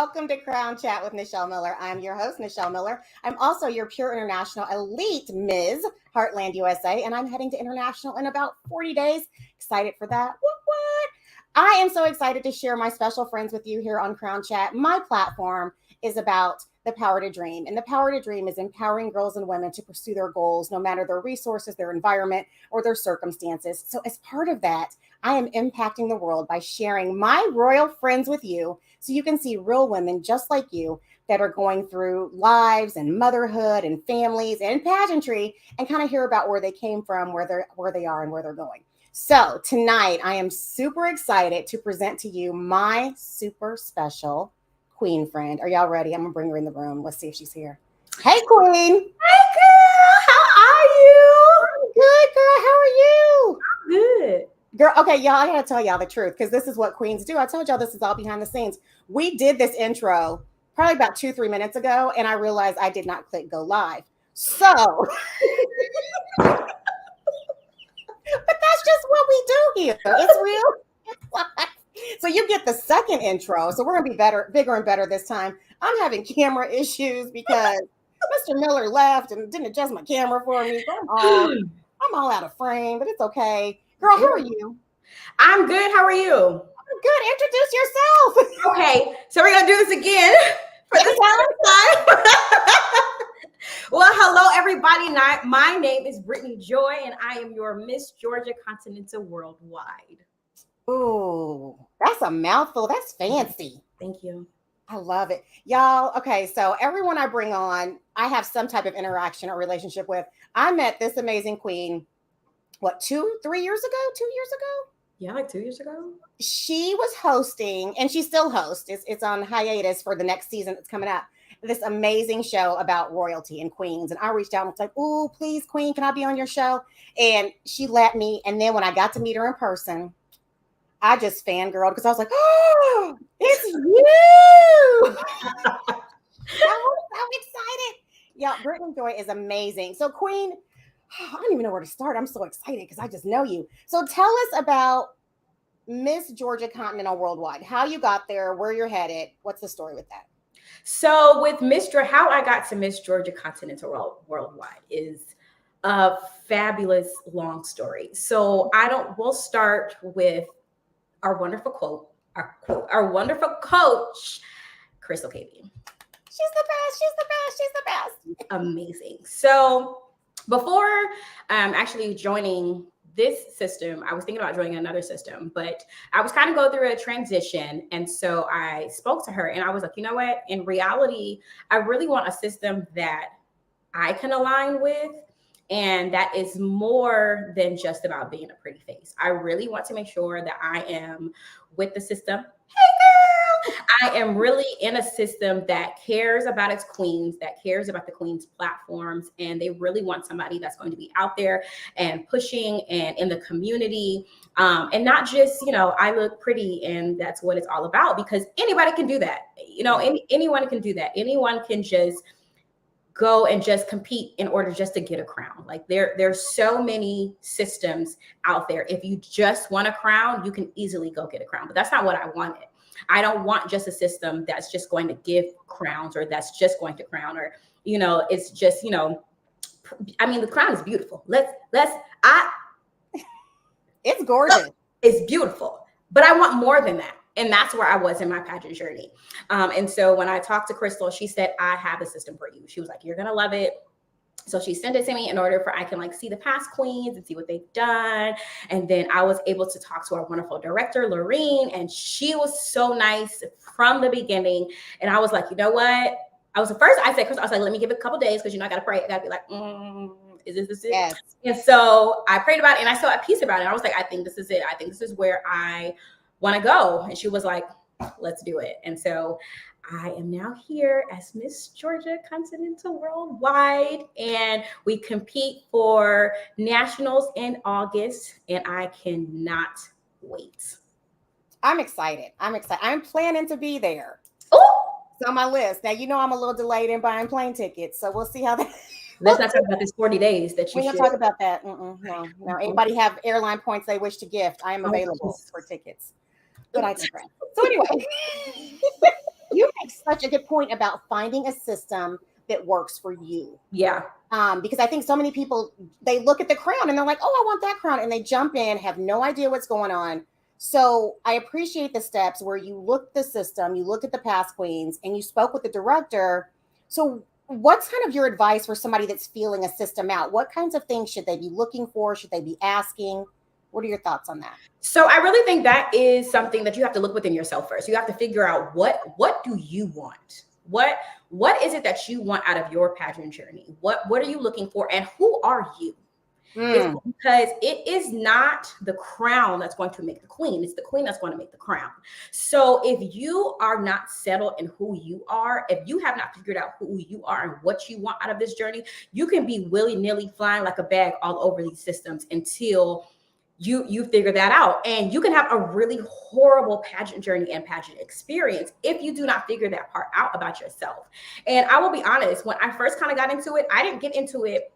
Welcome to Crown Chat with Nichelle Miller. I'm your host, Nichelle Miller. I'm also your Pure International Elite Ms. Heartland USA, and I'm heading to International in about 40 days. Excited for that? What? I am so excited to share my special friends with you here on Crown Chat. My platform is about the power to dream. And the power to dream is empowering girls and women to pursue their goals, no matter their resources, their environment, or their circumstances. So as part of that, I am impacting the world by sharing my royal friends with you so you can see real women just like you that are going through lives and motherhood and families and pageantry and kind of hear about where they came from, where they are and where they're going. So tonight, I am super excited to present to you my super special queen friend. Are y'all ready? I'm gonna bring her in the room. Let's see if she's here. Hey, queen. Hey, girl. How are you? I'm good, girl. How are you? I'm good. Girl, okay, y'all, I gotta tell y'all the truth because this is what queens do. I told y'all this is all behind the scenes. We did this intro probably about 2-3 minutes ago, and I realized I did not click go live. So, but that's just what we do here. It's real. So you get the second intro. So we're gonna be bigger and better this time. I'm having camera issues because Mr. Miller left and didn't adjust my camera for me. So I'm all out of frame, but it's okay. Girl, how are you? I'm good. How are you? I'm good. Introduce yourself. Okay, so we're gonna do this again for the second time. Well, hello everybody. My name is Guest-BritniJoy, and I am your Miss Georgia Continental Worldwide. Ooh, that's a mouthful. That's fancy. Thank you. I love it. Y'all, okay, so everyone I bring on, I have some type of interaction or relationship with. I met this amazing queen, 3 years ago? 2 years ago? Yeah, like 2 years ago. She was hosting, and she still hosts. It's on hiatus for the next season that's coming up. This amazing show about royalty and queens. And I reached out and was like, "Oh, please, queen, can I be on your show?" And she let me. And then when I got to meet her in person, I just fangirled because I was like, "Oh, it's you!" I was so excited. Yeah, Guest-BritniJoy is amazing. So, queen, I don't even know where to start. I'm so excited because I just know you. So tell us about Miss Georgia Continental Worldwide, how you got there, where you're headed. What's the story with that? So with how I got to Miss Georgia Continental Worldwide is a fabulous long story. So we'll start with our wonderful quote, our wonderful coach, Crystal KB. She's the best. She's the best. She's the best. Amazing. So before actually joining this system, I was thinking about joining another system, but I was kind of going through a transition. And so I spoke to her and I was like, you know what? In reality, I really want a system that I can align with. And that is more than just about being a pretty face. I really want to make sure that I am with the system. Hey, girl. I am really in a system that cares about its queens, that cares about the queens platforms. And they really want somebody that's going to be out there and pushing and in the community. And not just, I look pretty and that's what it's all about, because anybody can do that. Anyone can do that. Anyone can just go and just compete in order just to get a crown. Like there's so many systems out there. If you just want a crown, you can easily go get a crown, but that's not what I wanted. I don't want just a system that's just going to give crowns or that's just going to crown or, it's just, the crown is beautiful. It's gorgeous. It's beautiful, but I want more than that. And that's where I was in my pageant journey. And so when I talked to Crystal, she said, I have a system for you. She was like, you're going to love it. So she sent it to me in order for I can see the past queens and see what they've done. And then I was able to talk to our wonderful director, Lorene, and she was so nice from the beginning. And I was like, you know what? I said, Crystal, I was like, let me give it a couple days because, I got to pray. I got to be like, is this it? Yes. And so I prayed about it and I saw a piece about it. I was like, I think this is it. I think this is where I want to go. And she was like, let's do it. And so I am now here as Miss Georgia Continental Worldwide, and we compete for nationals in August, and I cannot wait. I'm excited. I'm planning to be there. Oh, it's on my list. Now, I'm a little delayed in buying plane tickets, so we'll see how that. Let's not talk about this 40 days that you We're going to talk about that. No. Anybody have airline points they wish to gift? I am available for tickets. But I digress. So anyway, You make such a good point about finding a system that works for you. Yeah. Because I think so many people, they look at the crown and they're like, oh, I want that crown. And they jump in, have no idea what's going on. So I appreciate the steps where you look at the system, you look at the past queens, and you spoke with the director. So what's kind of your advice for somebody that's feeling a system out? What kinds of things should they be looking for? Should they be asking? What are your thoughts on that? So I really think that is something that you have to look within yourself first. You have to figure out what do you want? What is it that you want out of your pageant journey? What are you looking for, and who are you? It's because it is not the crown that's going to make the queen. It's the queen that's going to make the crown. So if you are not settled in who you are, if you have not figured out who you are and what you want out of this journey, you can be willy-nilly flying like a bag all over these systems until you figure that out. And you can have a really horrible pageant journey and pageant experience if you do not figure that part out about yourself. And I will be honest, when I first kind of got into it, I didn't get into it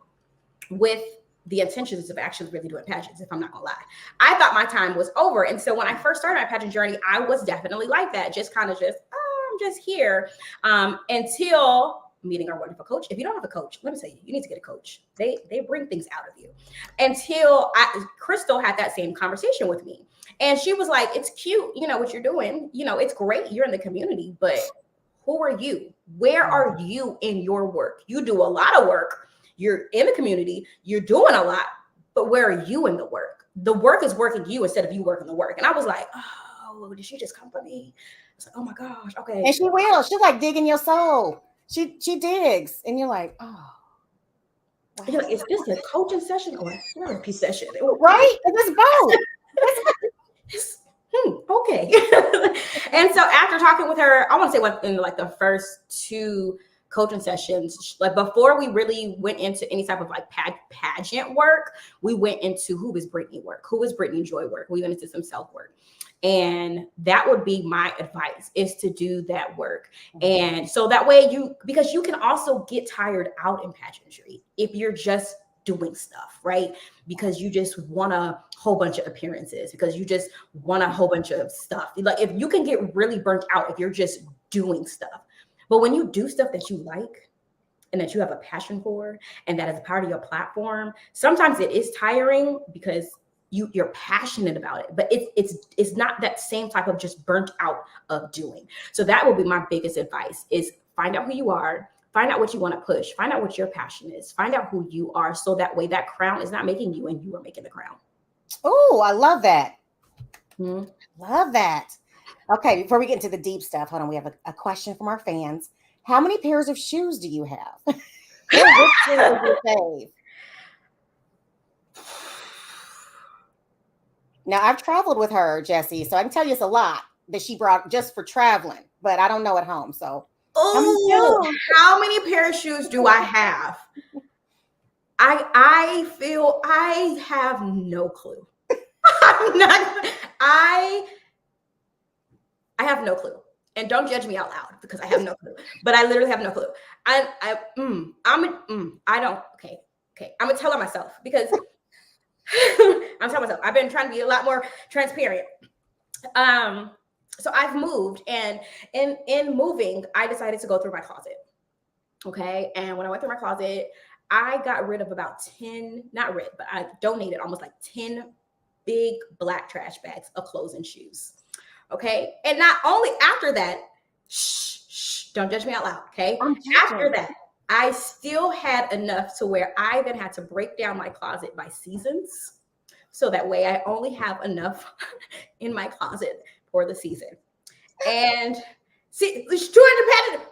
with the intentions of actually really doing pageants, if I'm not gonna lie. I thought my time was over. And so when I first started my pageant journey, I was definitely like that, just kind of just, oh, I'm just here, until meeting our wonderful coach. If you don't have a coach, let me tell you, you need to get a coach. They bring things out of you. Until Crystal had that same conversation with me. And she was like, it's cute, you know, what you're doing. You know, it's great. You're in the community, but who are you? Where are you in your work? You do a lot of work. You're in the community, you're doing a lot, but where are you in the work? The work is working you instead of you working the work. And I was like, oh, did she just come for me? I was like, oh my gosh, okay. And she will. She's like digging your soul. She digs. And you're like, oh. Wow. You're like, is this a coaching session or a therapy session? Right? It's both. Okay. And so after talking with her, I want to say within like the first 2 coaching sessions, like before we really went into any type of like pageant work, we went into who is Brittany work, who is BritniJoy work. We went into some self work, and that would be my advice, is to do that work. And so that way because you can also get tired out in pageantry if you're just doing stuff, right? Because you just want a whole bunch of appearances, because you just want a whole bunch of stuff. Like if you can get really burnt out if you're just doing stuff. But when you do stuff that you like and that you have a passion for, and that is a part of your platform, sometimes it is tiring because you're passionate about it, but it's not that same type of just burnt out of doing. So that will be my biggest advice, is find out who you are, find out what you want to push, find out what your passion is, find out who you are, so that way that crown is not making you and you are making the crown. Oh, I love that. Love that. Okay, before we get into the deep stuff, hold on. We have a question from our fans. How many pairs of shoes do you have? Which pair is your fave? Now, I've traveled with her, Jessie, so I can tell you it's a lot that she brought just for traveling, but I don't know at home. So, how many pair of shoes do I have? I feel I have no clue. I have no clue. And don't judge me out loud, because I have no clue. But I literally have no clue. I don't. Okay. I'm gonna tell her myself, because I'm telling myself. I've been trying to be a lot more transparent. So I've moved, and in moving, I decided to go through my closet. Okay. And when I went through my closet, I got rid of about 10, not rid, but I donated almost like 10 big black trash bags of clothes and shoes. Okay. And not only after that, don't judge me out loud. Okay. After that, I still had enough to where I then had to break down my closet by seasons. So that way I only have enough in my closet for the season. And see, it's 200 pageant.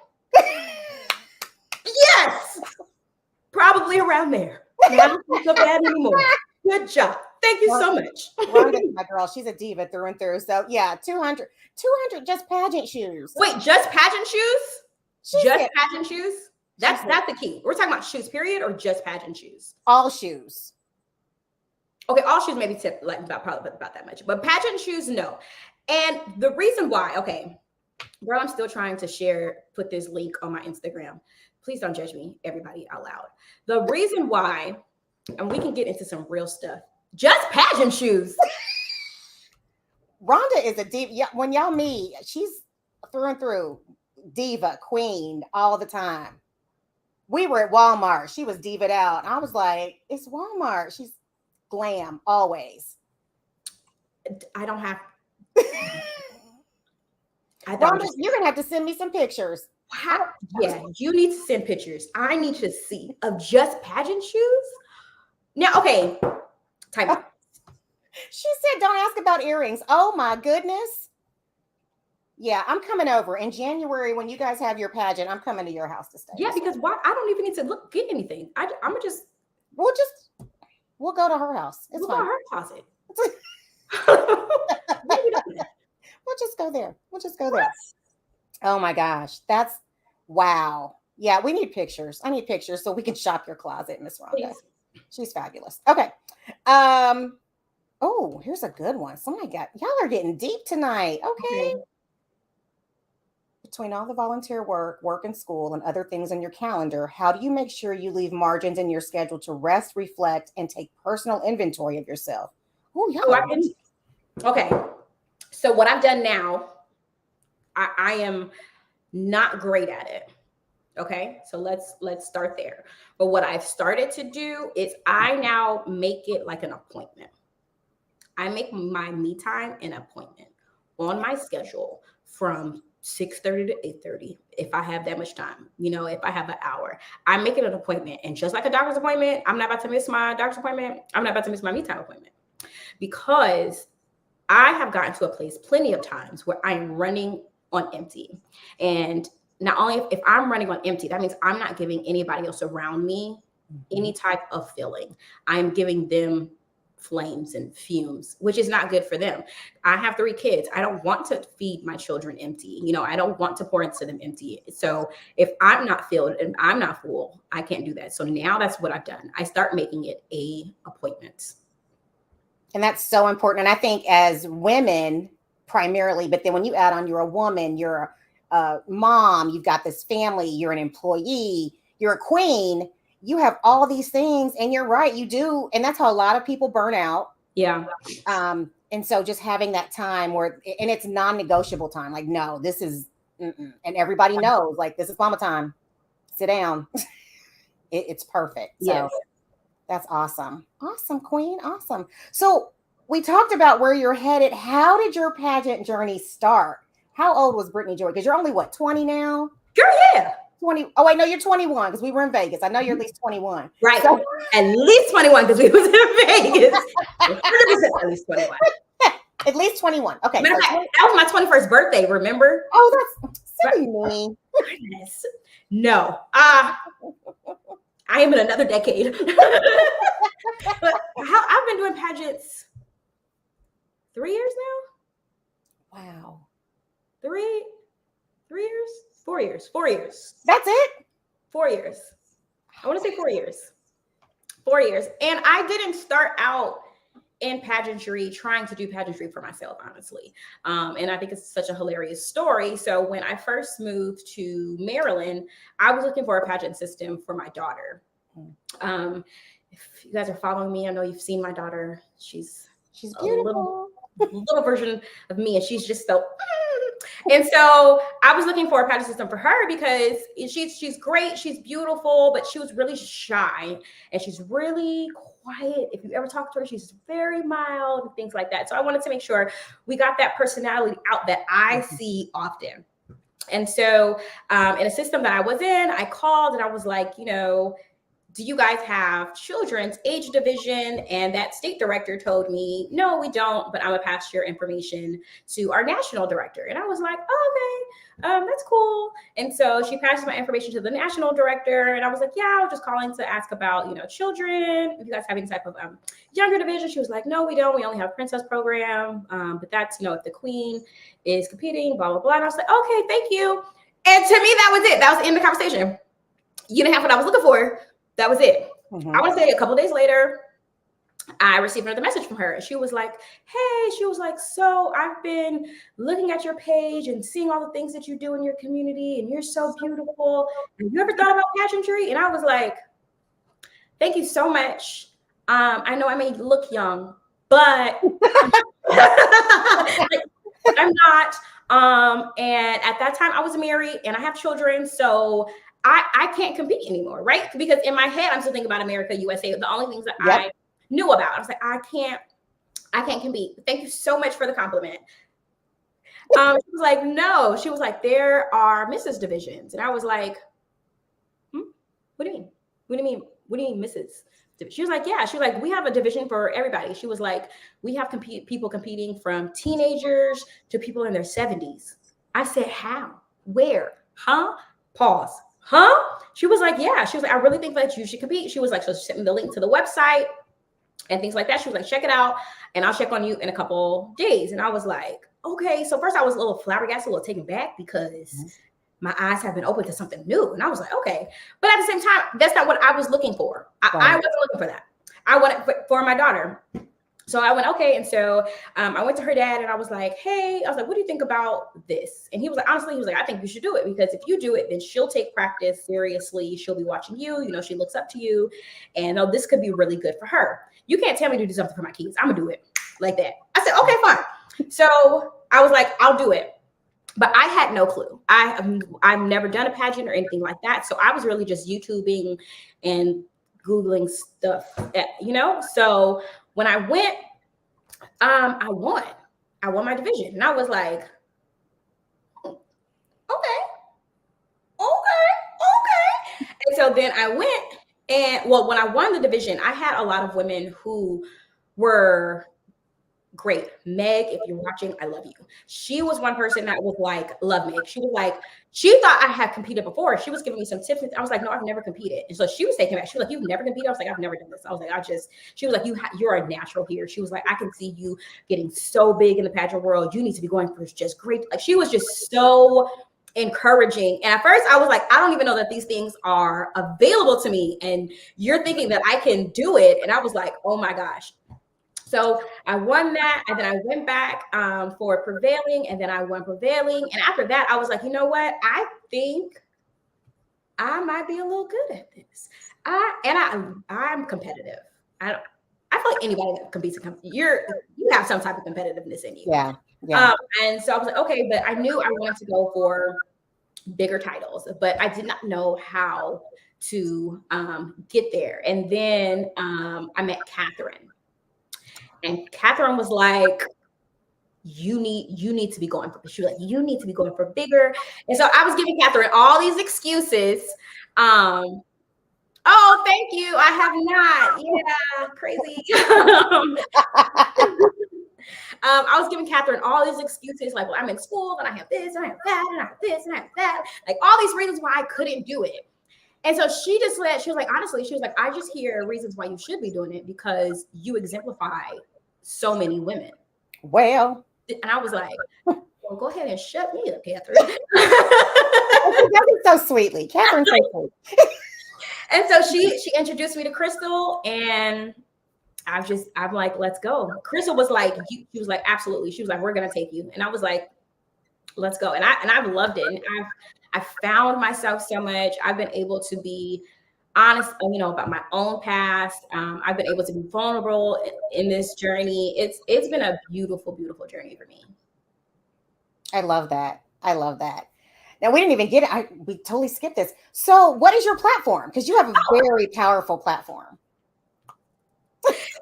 Yes. Probably around there. Not so bad anymore. Good job. Thank you so much. Rhonda's my girl. She's a diva through and through. So yeah, 200 just pageant shoes. Wait, just pageant shoes? Pageant shoes? That's the key. We're talking about shoes, period, or just pageant shoes? All shoes. Okay, all shoes maybe tip like probably about that much, but pageant shoes, no. And the reason why, okay, girl, I'm still trying to put this link on my Instagram. Please don't judge me, everybody out loud. The reason why, and we can get into some real stuff, just pageant shoes. Rhonda is a deep. Yeah, when y'all meet, she's through and through. diva, queen all the time. We were at Walmart. She was diva'd out. I was like, it's Walmart. She's glam always. I don't have. Rhonda, you're gonna have to send me some pictures. Yeah, you need to send pictures. I need to see of just pageant shoes. Now, okay, time out. She said, don't ask about earrings. Oh my goodness. Yeah, I'm coming over in January when you guys have your pageant. I'm coming to your house to stay. Yeah, because why? I don't even need to get anything. I'm gonna just. We'll go to her house. It's fine. Go to her closet. We'll just go there. Oh my gosh, that's wow. Yeah, we need pictures. I need pictures so we can shop your closet, Miss Rhonda. Please. She's fabulous. Okay. Oh, here's a good one. Oh my God, y'all are getting deep tonight. Okay. Between all the volunteer work and school, and other things on your calendar, how do you make sure you leave margins in your schedule to rest, reflect, and take personal inventory of yourself? Oh, yeah. Okay. So what I've done now, I am not great at it. Okay. So let's start there. But what I've started to do is I now make it like an appointment. I make my me time an appointment on my schedule from 6:30 to 8:30 if I have that much time. If I have an hour, I make it an appointment. And just like a doctor's appointment, I'm not about to miss my doctor's appointment. I'm not about to miss my me time appointment, because I have gotten to a place plenty of times where I'm running on empty. And not only if I'm running on empty, that means I'm not giving anybody else around me any type of feeling. I'm giving them flames and fumes, which is not good for them. I have 3 kids. I don't want to feed my children empty. I don't want to pour into them empty. So if I'm not filled and I'm not full, I can't do that. So now that's what I've done. I start making it a appointment. And that's so important. And I think as women primarily, but then when you add on, you're a woman, you're a mom, you've got this family, you're an employee, you're a queen, you have all these things, and you're right, you do. And that's how a lot of people burn out. Yeah. And so just having that time and it's non-negotiable time. Like, no, this is, and everybody knows, like, this is mama time. Sit down. It's perfect. So yes. That's awesome. Awesome, queen. Awesome. So we talked about where you're headed. How did your pageant journey start? How old was BritniJoy? Because you're only 20 now? Girl, yeah. 20. Oh, wait, no, you're 21 because we were in Vegas. I know you're at least 21. Right. So, at least 21 because we was in Vegas. 100% at least 21. At least 21. Okay. Matter of fact, that was my 21st birthday, remember? Oh, that's silly me. Goodness. No. I am in another decade. But I've been doing pageants 3 years now. Wow. 3 years? 4 years. 4 years. That's it? 4 years. I want to say 4 years. 4 years. And I didn't start out in pageantry trying to do pageantry for myself, honestly. And I think it's such a hilarious story. So when I first moved to Maryland, I was looking for a pageant system for my daughter. If you guys are following me, I know you've seen my daughter. She's beautiful. A little version of me, and she's just so. And so I was looking for a pageant system for her because she's great, she's beautiful, but she was really shy and she's really quiet. If you ever talk to her, she's very mild and things like that. So I wanted to make sure we got that personality out that I see often. And so in a system that I was in, I called and I was like, do you guys have children's age division? And that state director told me, no, we don't, but I'm gonna pass your information to our national director. And I was like, oh, okay, that's cool. And so she passes my information to the national director. And I was like, yeah, I was just calling to ask about, children, if you guys have any type of younger division. She was like, no, we don't. We only have princess program. But that's, if the queen is competing, blah, blah, blah. And I was like, okay, thank you. And to me, that was it. That was the end of the conversation. You didn't have what I was looking for. That was it. Mm-hmm. I want to say a couple of days later, I received another message from her. And she was like, so I've been looking at your page and seeing all the things that you do in your community, and you're so beautiful. Have you ever thought about pageantry? And I was like, thank you so much. I know I may look young, but I'm not. And at that time I was married and I have children. So I can't compete anymore, right? Because in my head, I'm still thinking about America, USA. The only things that I knew about, I was like, I can't compete. Thank you so much for the compliment. She was like, no. She was like, there are Mrs. divisions. And I was like, what do you mean? What do you mean? What do you mean Mrs.? She was like, yeah. She was like, we have a division for everybody. She was like, we have people competing from teenagers to people in their 70s. I said, how? Where? Huh? Pause. Huh? She was like, yeah. She was like, I really think that you should compete. She was like, so she sent me the link to the website and things like that. She was like, check it out and I'll check on you in a couple days. And I was like, okay. So first I was a little flabbergasted, a little taken back because my eyes have been open to something new. And I was like, okay. But at the same time, that's not what I was looking for. I wasn't looking for that. I wanted for my daughter. So I went, okay. And so I went to her dad and I was like, hey, I was like, what do you think about this? And he was like, honestly, he was like, I think you should do it because if you do it, then she'll take practice seriously. She'll be watching you. You know, she looks up to you and this could be really good for her. You can't tell me to do something for my kids. I'm gonna do it like that. I said, okay, fine. So I was like, I'll do it. But I had no clue. I've never done a pageant or anything like that. So I was really just YouTubing and Googling stuff, you know? So when I went, I won my division. And I was like, okay. And so then I went and when I won the division, I had a lot of women who were great. Meg, if you're watching, I love you. She was one person that was like, love Meg. She was like, she thought I had competed before. She was giving me some tips. I was like, no, I've never competed. And so she was taking back. She was like, you've never competed? I was like, I've never done this. I was like, she was like, you're a natural here. She was like, I can see you getting so big in the pageant world. You need to be going for just great. Like she was just so encouraging. And at first I was like, I don't even know that these things are available to me. And you're thinking that I can do it. And I was like, oh my gosh. So I won that, and then I went back for prevailing, and then I won prevailing. And after that, I was like, you know what? I think I might be a little good at this. I'm competitive. I feel like anybody that competes, you have some type of competitiveness in you. Yeah. And so I was like, okay, but I knew I wanted to go for bigger titles, but I did not know how to get there. And then I met Catherine. And Catherine was like, you need to be going for, she was like, you need to be going for bigger. And so I was giving Catherine all these excuses. Oh, thank you. I have not. Yeah, crazy. I was giving Catherine all these excuses, like, well, I'm in school and I have this and I have that and I have this and I have that. Like all these reasons why I couldn't do it. And so she was like, honestly, she was like, I just hear reasons why you should be doing it because you exemplify so many women. Well, and I was like, well, go ahead and shut me up, Catherine. She does it so sweetly. Catherine's so sweet. And so she introduced me to Crystal, and I'm like, let's go. Crystal was like, she was like, absolutely. She was like, we're gonna take you. And I was like, let's go. And I've loved it. And I found myself so much. I've been able to be honest, you know, about my own past. I've been able to be vulnerable in this journey. It's been a beautiful, beautiful journey for me. I love that. Now we didn't even get it. We totally skipped this. So what is your platform? Because you have a very powerful platform.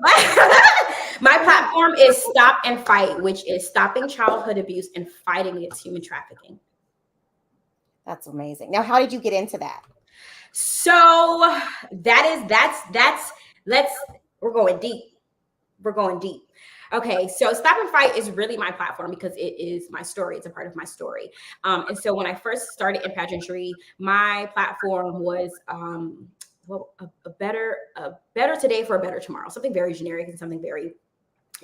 My platform is Stop and Fight, which is stopping childhood abuse and fighting against human trafficking. That's amazing. Now, how did you get into that? So we're going deep. Okay, so Stop and Fight is really my platform because it is my story. It's a part of my story. And so when I first started in pageantry, my platform was a better today for a better tomorrow. Something very generic and something very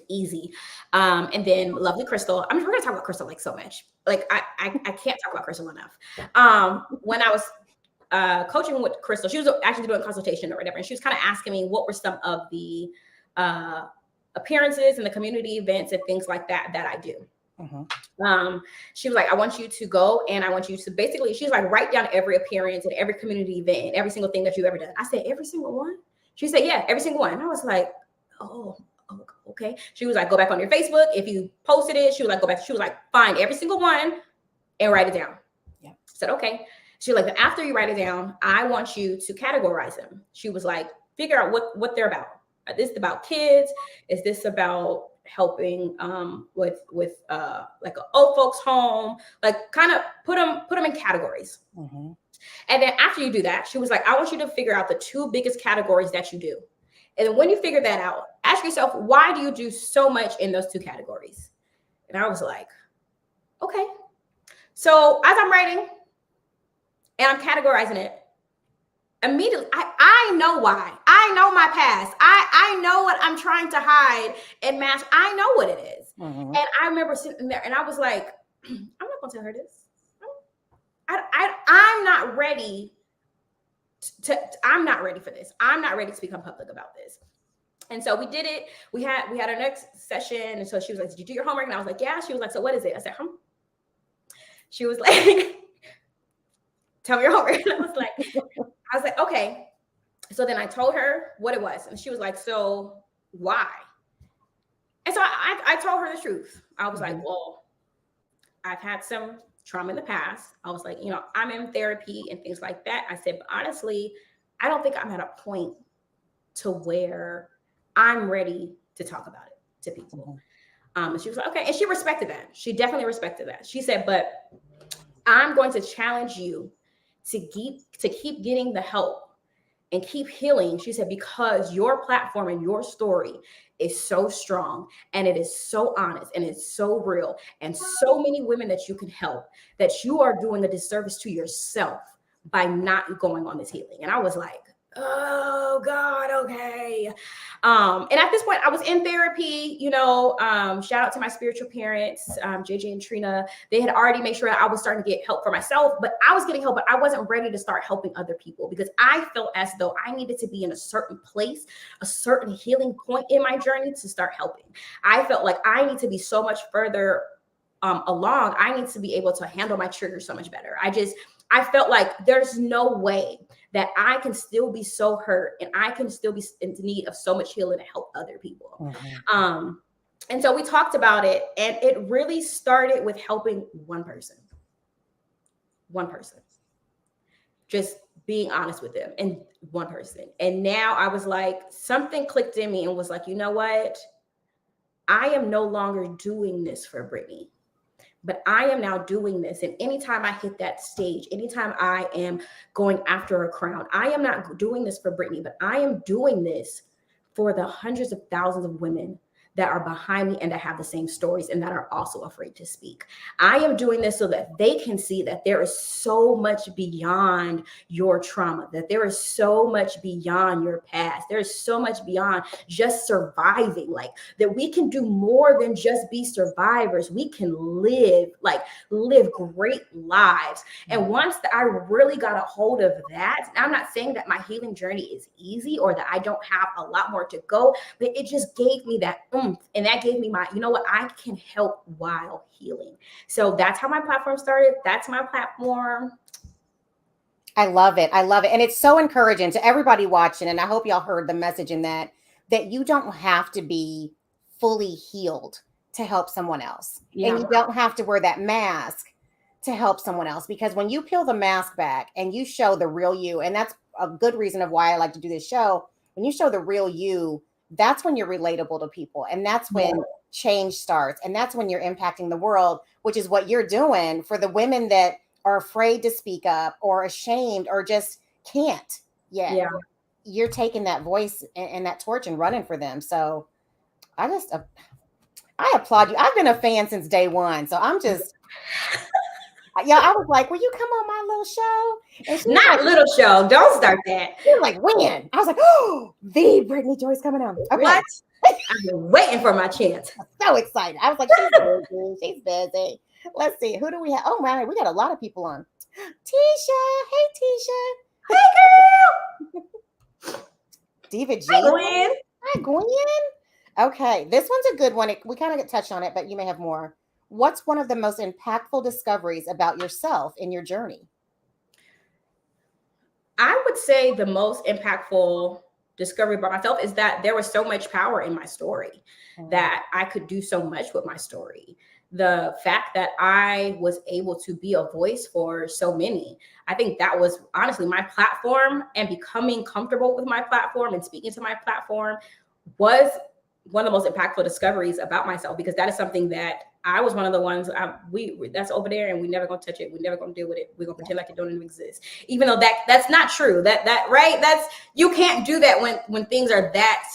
easy. And then lovely Crystal. I mean, we're gonna talk about Crystal like so much. Like I can't talk about Crystal enough. When I was coaching with Crystal, she was actually doing a consultation or whatever, and she was kind of asking me what were some of the appearances and the community events and things like that I do. Mm-hmm. She was like, I want you to go and I want you to basically, she's like, write down every appearance and every community event and every single thing that you've ever done. I said, every single one? She said, yeah, every single one. And I was like, oh, oh, okay. She was like, go back on your Facebook. If you posted it, she was like, go back. She was like, find every single one and write it down. Yeah. I said, okay. She was like, after you write it down, I want you to categorize them. She was like, figure out what they're about. Is this about kids? Is this about helping with like an old folks home? Like kind of put them in categories. Mm-hmm. And then after you do that, she was like, I want you to figure out the 2 biggest categories that you do. And then when you figure that out, ask yourself, why do you do so much in those 2 categories? And I was like, okay. So as I'm writing and I'm categorizing it, immediately, I know why. I know my past. I know what I'm trying to hide and mask. I know what it is. Mm-hmm. And I remember sitting there and I was like, I'm not going to tell her this. I'm not ready I'm not ready for this. I'm not ready to become public about this. And so we did it. We had our next session. And so she was like, did you do your homework? And I was like, yeah. She was like, so what is it? I said, She was like, tell me your homework. And I was like, okay. So then I told her what it was. And she was like, so why? And so I told her the truth. I was like, well, I've had some trauma in the past. I was like, I'm in therapy and things like that. I said, but honestly, I don't think I'm at a point to where I'm ready to talk about it to people. And she was like, okay. And she respected that. She definitely respected that. She said, but I'm going to challenge you to keep getting the help and keep healing. She said, because your platform and your story is so strong and it is so honest and it's so real and so many women that you can help, that you are doing a disservice to yourself by not going on this healing. And I was like, oh God, okay. And at this point I was in therapy, shout out to my spiritual parents, JJ and Trina. They had already made sure that I was starting to get help for myself, but I was getting help, but I wasn't ready to start helping other people because I felt as though I needed to be in a certain place, a certain healing point in my journey to start helping. I felt like I need to be so much further along. I need to be able to handle my triggers so much better. I felt like there's no way that I can still be so hurt and I can still be in need of so much healing to help other people. Mm-hmm. And so we talked about it, and it really started with helping one person, just being honest with them and one person. And now I was like, something clicked in me and was like, you know what? I am no longer doing this for Brittni. But I am now doing this. And anytime I hit that stage, anytime I am going after a crown, I am not doing this for Brittni, but I am doing this for the hundreds of thousands of women that are behind me and that have the same stories and that are also afraid to speak. I am doing this so that they can see that there is so much beyond your trauma, that there is so much beyond your past. There is so much beyond just surviving, like that we can do more than just be survivors. We can live great lives. And once I really got a hold of that, I'm not saying that my healing journey is easy or that I don't have a lot more to go, but it just gave me that and that gave me my, I can help while healing. So that's how my platform started. That's my platform. I love it. And it's so encouraging to everybody watching. And I hope y'all heard the message in that you don't have to be fully healed to help someone else. Yeah. And you don't have to wear that mask to help someone else, because when you peel the mask back and you show the real you, and that's a good reason of why I like to do this show, when you show the real you, that's when you're relatable to people. And that's when change starts. And that's when you're impacting the world, which is what you're doing for the women that are afraid to speak up or ashamed or just can't yet. Yeah. You're taking that voice and that torch and running for them. So I applaud you. I've been a fan since day one. So I'm just, I was like, will you come on my little show? And not little show. Don't start that. She was like, when? I was like, oh, the BritniJoy's coming on. Okay. What? I've been waiting for my chance. I'm so excited. I was like, she's busy. Let's see. Who do we have? Oh, man, we got a lot of people on. Tisha. Hey, Tisha. Hey, girl. Diva G. Hi, Gwen. Hi, Gwen. Okay. This one's a good one. We kind of touched on it, but you may have more. What's one of the most impactful discoveries about yourself in your journey? I would say the most impactful discovery about myself is that there was so much power in my story, that I could do so much with my story. The fact that I was able to be a voice for so many, I think that was honestly my platform, and becoming comfortable with my platform and speaking to my platform was one of the most impactful discoveries about myself, because that is something that I was one of the ones that's over there, and we never gonna touch it. We never gonna deal with it. We're gonna pretend like it don't even exist, even though that's not true. That right? That's, you can't do that when things are that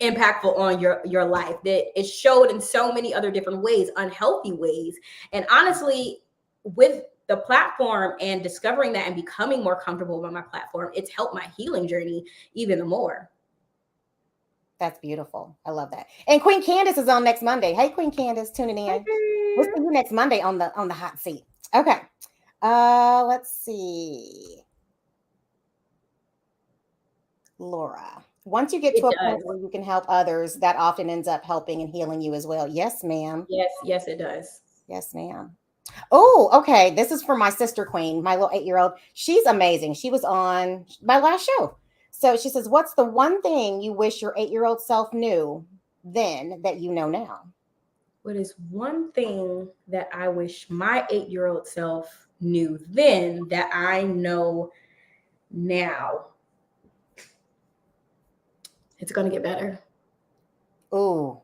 impactful on your life. That it showed in so many other different ways, unhealthy ways, and honestly, with the platform and discovering that and becoming more comfortable on my platform, it's helped my healing journey even more. That's beautiful. I love that. And Queen Candace is on next Monday. Hey, Queen Candace, tuning in. We'll see you next Monday on the hot seat. Okay. Let's see. Laura, once you get to a point where you can help others, that often ends up helping and healing you as well. Yes, ma'am. Yes, it does. Yes, ma'am. Oh, okay. This is for my sister Queen, my little 8-year-old. She's amazing. She was on my last show. So she says, what's the one thing you wish your 8-year-old self knew then that you know now? What is one thing that I wish my 8-year-old self knew then that I know now? It's going to get better. Ooh.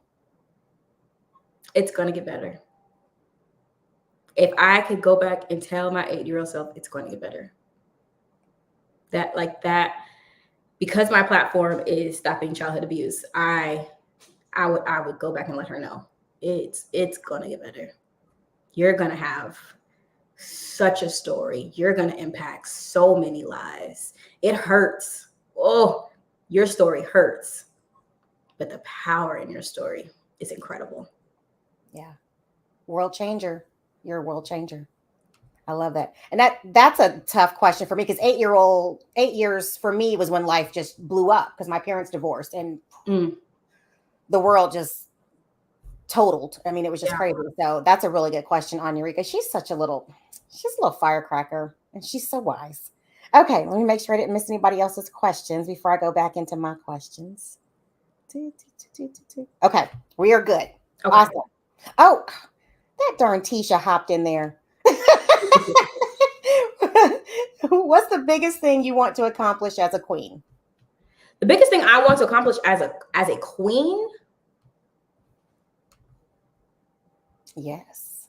It's going to get better. If I could go back and tell my 8-year-old self, it's going to get better. That, because my platform is stopping childhood abuse, I would go back and let her know it's going to get better. You're going to have such a story. You're going to impact so many lives. It hurts. Oh, your story hurts, but the power in your story is incredible. Yeah. World changer. You're a world changer. I love that. And that's a tough question for me, because 8 years for me was when life just blew up, because my parents divorced and the world just totaled. I mean, it was just crazy. So that's a really good question on Eureka. She's a little firecracker, and she's so wise. Okay, let me make sure I didn't miss anybody else's questions before I go back into my questions. Okay, we are good. Okay. Awesome. Oh, that darn Tisha hopped in there. What's the biggest thing you want to accomplish as a queen? The biggest thing I want to accomplish as a queen? Yes.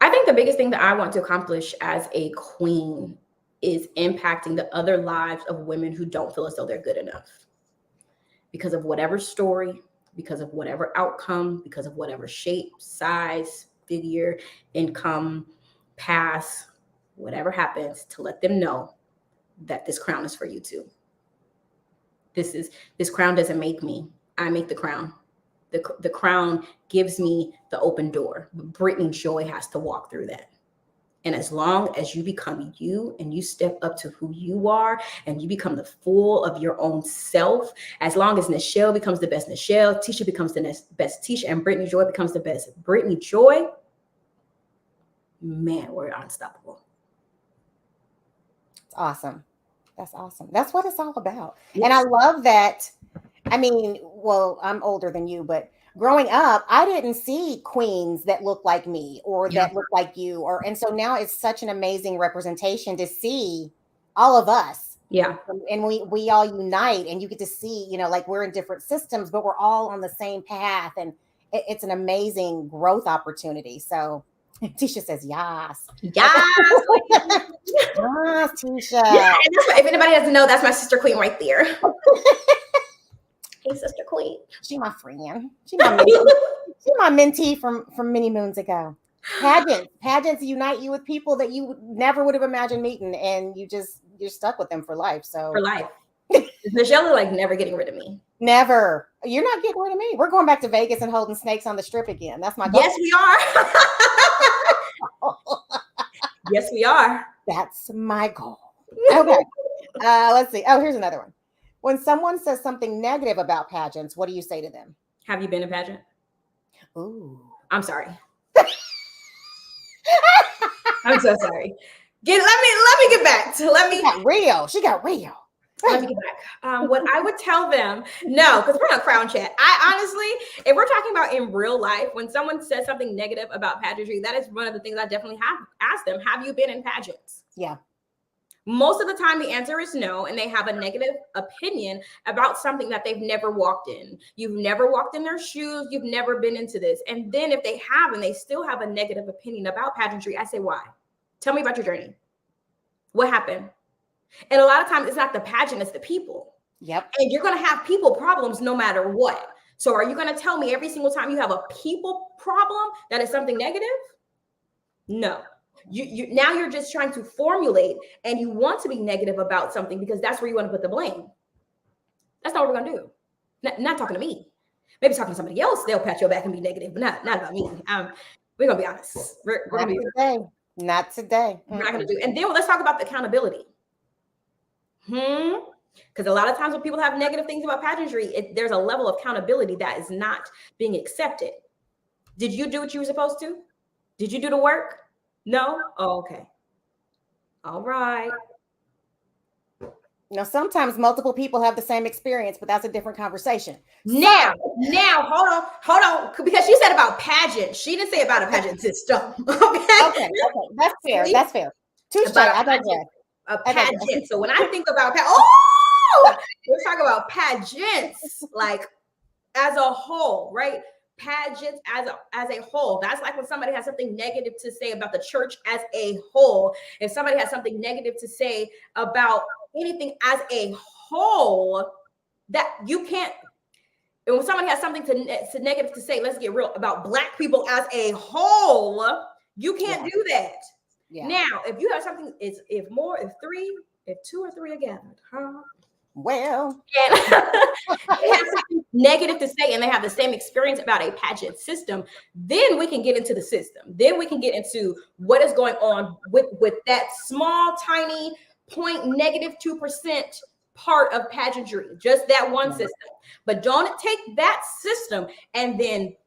I think the biggest thing that I want to accomplish as a queen is impacting the other lives of women who don't feel as though they're good enough, because of whatever story, because of whatever outcome, because of whatever shape, size, figure, income, past, whatever happens, to let them know that this crown is for you too. This crown doesn't make me. I make the crown. The crown gives me the open door. BritniJoy has to walk through that. And as long as you become you and you step up to who you are and you become the full of your own self, as long as Nichelle becomes the best Nichelle, Tisha becomes the best Tisha, and BritniJoy becomes the best BritniJoy, man, we're unstoppable. It's awesome. That's awesome. That's what it's all about. Yes. And I love that. I mean, well, I'm older than you, but growing up, I didn't see queens that looked like me or that looked like you. And so now it's such an amazing representation to see all of us. Yeah. And we all unite, and you get to see, like, we're in different systems, but we're all on the same path. And it's an amazing growth opportunity. So Tisha says, yes. Yes. Yes, Tisha. Yeah, and if anybody doesn't know, that's my sister queen right there. Hey, sister queen. She my friend. She my mentee from many moons ago. Pageants unite you with people that you never would have imagined meeting, and you're stuck with them for life. So for life. Nichelle is like never getting rid of me. Never. You're not getting rid of me. We're going back to Vegas and holding snakes on the strip again. That's my goal. Yes, we are. Yes, we are. That's my goal. Okay. Let's see. Oh, here's another one. When someone says something negative about pageants, what do you say to them? Have you been a pageant? Ooh. I'm sorry. I'm so sorry. Let me get back to She got real. Let me get back. What I would tell them, no, because we're not crown chat. I honestly, if we're talking about in real life, when someone says something negative about pageantry, that is one of the things I definitely have asked them. Have you been in pageants? Yeah. Most of the time, the answer is no, and they have a negative opinion about something that they've never walked in. You've never walked in their shoes. You've never been into this. And then if they have, and they still have a negative opinion about pageantry, I say, why? Tell me about your journey. What happened? And a lot of times it's not the pageant, it's the people. Yep. And you're going to have people problems no matter what. So are you going to tell me every single time you have a people problem that is something negative? No. Now you're just trying to formulate, and you want to be negative about something because that's where you want to put the blame. That's not what we're going to do. Not talking to me. Maybe talking to somebody else, they'll pat your back and be negative, but not about me. We're going to be honest. We're going to be today. Not today. We're not going to do. And then let's talk about the accountability. Because a lot of times when people have negative things about pageantry, there's a level of accountability that is not being accepted. Did you do what you were supposed to? Did you do the work? No? Oh, okay. All right. Now, sometimes multiple people have the same experience, but that's a different conversation. Now, hold on. Because she said about pageant. She didn't say about a pageant system. Okay. That's fair. See? That's fair. Touche. I digress. A pageant. So when I think about let's talk about pageants, like as a whole, right? Pageants as a whole. That's like when somebody has something negative to say about the church as a whole. If somebody has something negative to say about anything as a whole, that you can't. And when somebody has something to negative to say, let's get real, about Black people as a whole, you can't do that. Yeah. Now, if you have something, if two or three are gathered, well, and they have something negative to say, and they have the same experience about a pageant system, then we can get into the system. Then we can get into what is going on with that small, tiny -2% part of pageantry, just that one system. But don't take that system and then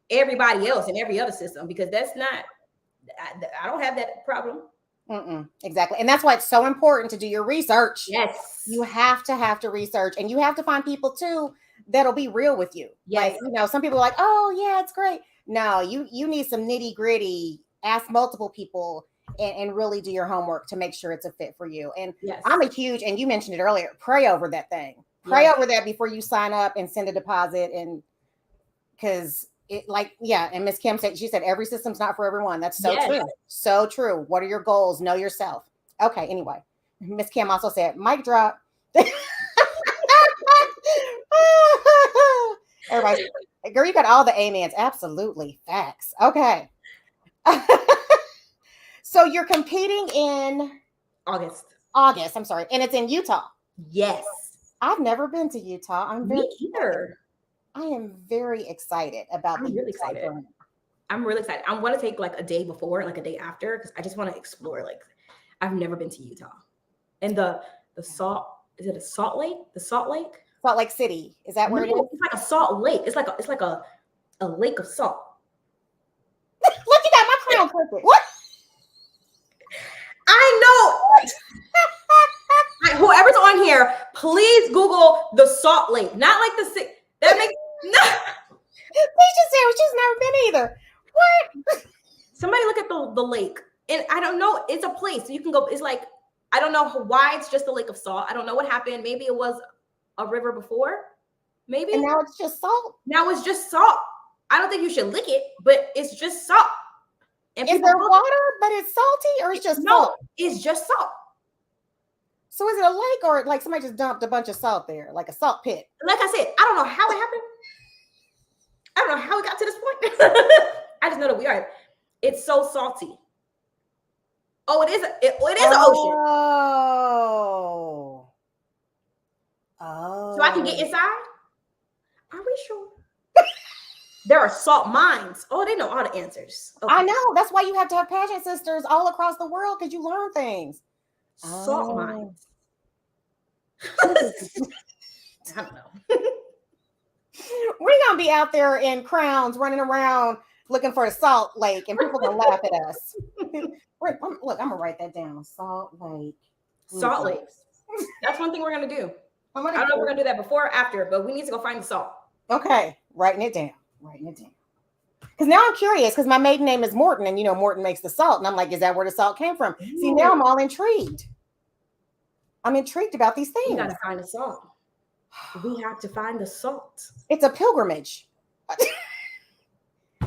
everybody else in every other system, because that's not. I don't have that problem. Exactly. And that's why it's so important to do your research. Yes. You have to research, and you have to find people too that'll be real with you. Yes. Like, some people are like, oh yeah, it's great. No, you need some nitty gritty, ask multiple people and really do your homework to make sure it's a fit for you. And yes. I'm a huge, and you mentioned it earlier, pray over that thing. Pray over that before you sign up and send a deposit. And because and Miss Kim said, she said, every system's not for everyone. That's so true. So true. What are your goals? Know yourself. Okay. Anyway, Miss Kim also said, mic drop. Everybody, girl, you got all the amens. Absolutely. Facts. Okay. So you're competing in August. I'm sorry. And it's in Utah. Yes. I've never been to Utah. Me either. I am very excited about I'm really excited. I'm really excited. I want to take like a day before, like a day after, because I just want to explore. Like, I've never been to Utah. And the salt, is it a Salt Lake? The Salt Lake? Salt Lake City. Is that where it is? It's like a salt lake. It's like a lake of salt. Look, you got my crown crooked. What? I know. Whoever's on here, please Google the Salt Lake. Not like the that makes no. Please just say she's never been either. What? Somebody look at the lake. And I don't know. It's a place. So you can go. It's like, I don't know why it's just a lake of salt. I don't know what happened. Maybe it was a river before. Maybe. And now it's just salt. Now it's just salt. I don't think you should lick it, but it's just salt. And is there water, but it's salty, or it's just salt? It's just salt. So is it a lake, or like somebody just dumped a bunch of salt there, like a salt pit? Like I said, I don't know how it happened. I don't know how we got to this point. I just know that we are. It's so salty. Oh, it is. It is an ocean. Oh. So I can get inside? Are we sure? There are salt mines. Oh, they know all the answers. Okay. I know. That's why you have to have pageant sisters all across the world, because you learn things. Salt mines. I don't know. We're going to be out there in crowns running around looking for a salt lake, and people going to laugh at us. Look, I'm going to write that down. Salt Lake. Salt Lake. That's one thing we're gonna do. I don't know if we're gonna do that before or after, but we need to go find the salt. Okay, writing it down. Because now I'm curious, because my maiden name is Morton, and Morton makes the salt, and I'm like, is that where the salt came from? Ooh. See, now I'm all intrigued. I'm intrigued about these things. We gotta find the salt. We have to find the salt. It's a pilgrimage.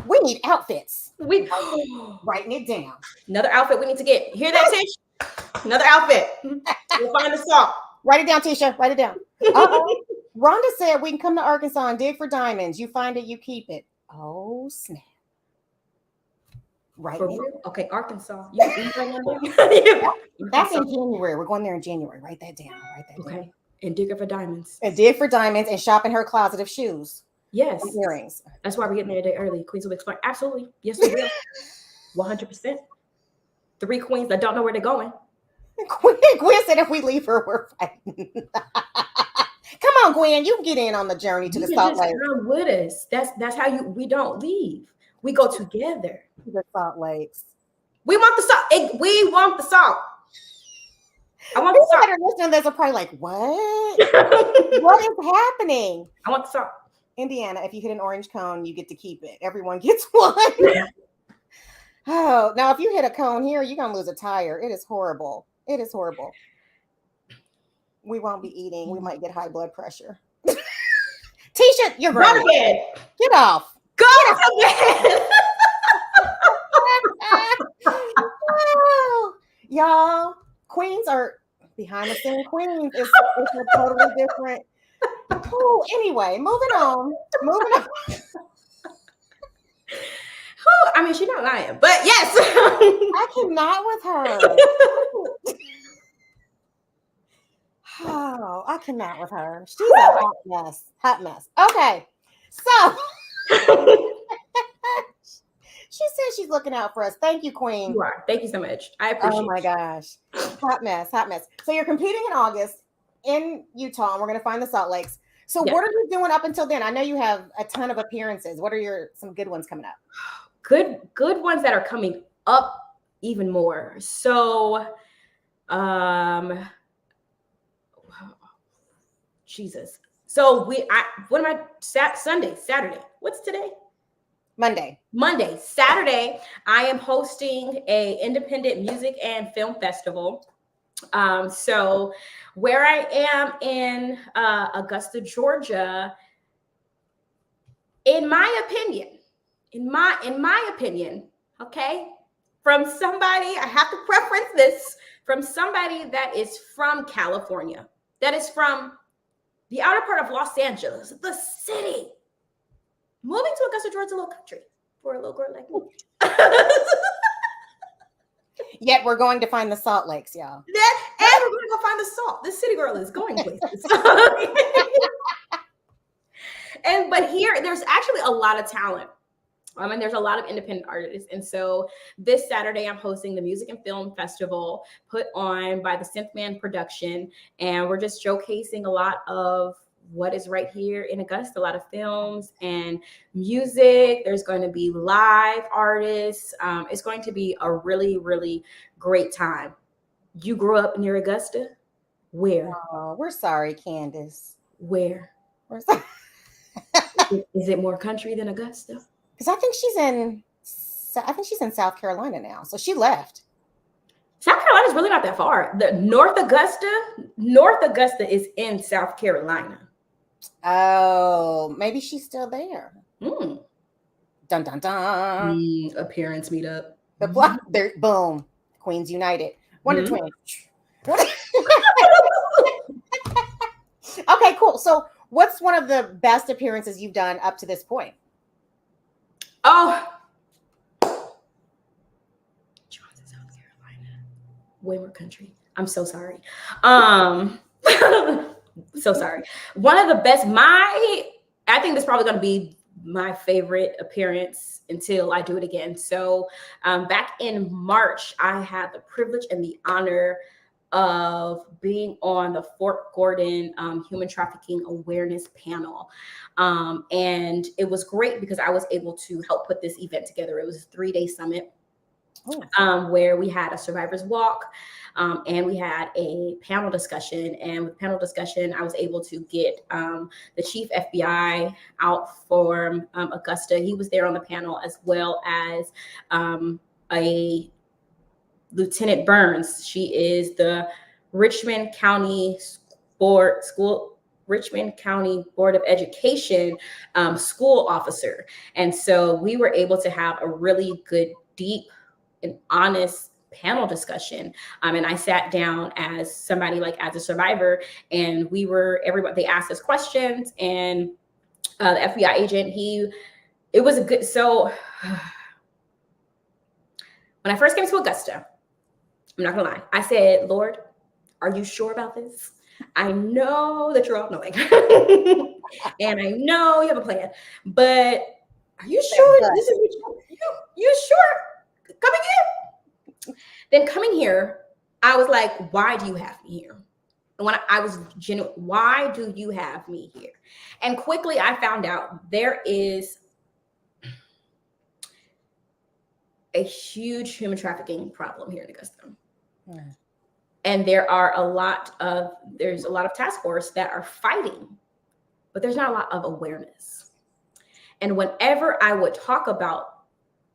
We need outfits. Writing it down. Another outfit we need to get. Hear that, Tish? Another outfit. We'll find the salt. Write it down, Tisha. Write it down. Rhonda said we can come to Arkansas and dig for diamonds. You find it, you keep it. Oh, snap. Right. Okay, Arkansas. That's in January. We're going there in January. Write that down. Okay. And dig for diamonds. And dig for diamonds and shop in her closet of shoes. Yes. And earrings. That's why we're getting there a day early. Queens will explain. Absolutely. Yes, we will. 100%. 3 queens that don't know where they're going. Gwen said if we leave her, we're fighting. Come on, Gwen. You can get in on the journey to the Salt Lake. Come with us. That's how we don't leave. We go together. The Salt Lakes. We want the salt. We want the salt. I want the salt. That are listening, they're probably like, what? What is happening? I want the salt. Indiana, if you hit an orange cone, you get to keep it. Everyone gets one. Oh, now if you hit a cone here, you're gonna lose a tire. It is horrible. It is horrible. We won't be eating. We might get high blood pressure. Tisha, you're right. Go to bed. Get off. Go to bed. Oh, y'all, queens are behind the scene queens. It's a totally different. Oh, anyway, moving on. I mean, she's not lying, but yes. I cannot with her. Oh, I cannot with her. She's a hot mess. Okay, so she says she's looking out for us. Thank you, Queen. You are. Thank you so much. I appreciate it. Oh my gosh. Hot mess. So you're competing in August in Utah, and we're going to find the Salt Lakes. So what are you doing up until then? I know you have a ton of appearances. What are some good ones coming up? Good ones that are coming up even more. So, Jesus. So Saturday. What's today? Monday. Saturday, I am hosting a independent music and film festival. So where I am in Augusta, Georgia, in my opinion, okay, from somebody, I have to preference this, from somebody that is from California, that is from the outer part of Los Angeles, the city. Moving to Augusta, Georgia, a little country for a little girl like me. Yet we're going to find the Salt Lakes, y'all. And we're going to go find the salt. This city girl is going places. But here, there's actually a lot of talent. And there's a lot of independent artists. And so this Saturday, I'm hosting the Music and Film Festival put on by the Synthman Production. And we're just showcasing a lot of what is right here in Augusta, a lot of films and music. There's going to be live artists. It's going to be a really, really great time. You grew up near Augusta? Where? Oh, we're sorry, Candace. Where? We're sorry. Is it more country than Augusta? Because I think she's in South Carolina now. So she left. South Carolina is really not that far. The North Augusta is in South Carolina. Oh, maybe she's still there. Dun dun dun. Appearance meetup. The block there, boom. Queens United. Wonder Twins. Okay, cool. So what's one of the best appearances you've done up to this point? Oh, Johnson, South Carolina. Way more country. I'm so sorry. So sorry. One of the best, I think this is probably going to be my favorite appearance until I do it again. So back in March, I had the privilege and the honor of being on the Fort Gordon Human Trafficking Awareness Panel. And it was great because I was able to help put this event together. It was a 3-day summit. where we had a survivor's walk. And we had a panel discussion. And with panel discussion, I was able to get the chief FBI out for Augusta. He was there on the panel, as well as a Lieutenant Burns. She is the Richmond County Board of Education school officer. And so we were able to have a really good, deep, and honest panel discussion. And I sat down as somebody, like as a survivor, and they asked us questions, and the FBI agent, it was a good, so when I first came to Augusta, I'm not gonna lie, I said, Lord, are you sure about this? I know that you're all knowing and I know you have a plan, but are you sure this is you sure coming here? Then coming here, I was like, why do you have me here? And when I was genuine, why do you have me here? And quickly I found out there is a huge human trafficking problem here in Augusta. And there's a lot of task force that are fighting, but there's not a lot of awareness. And whenever I would talk about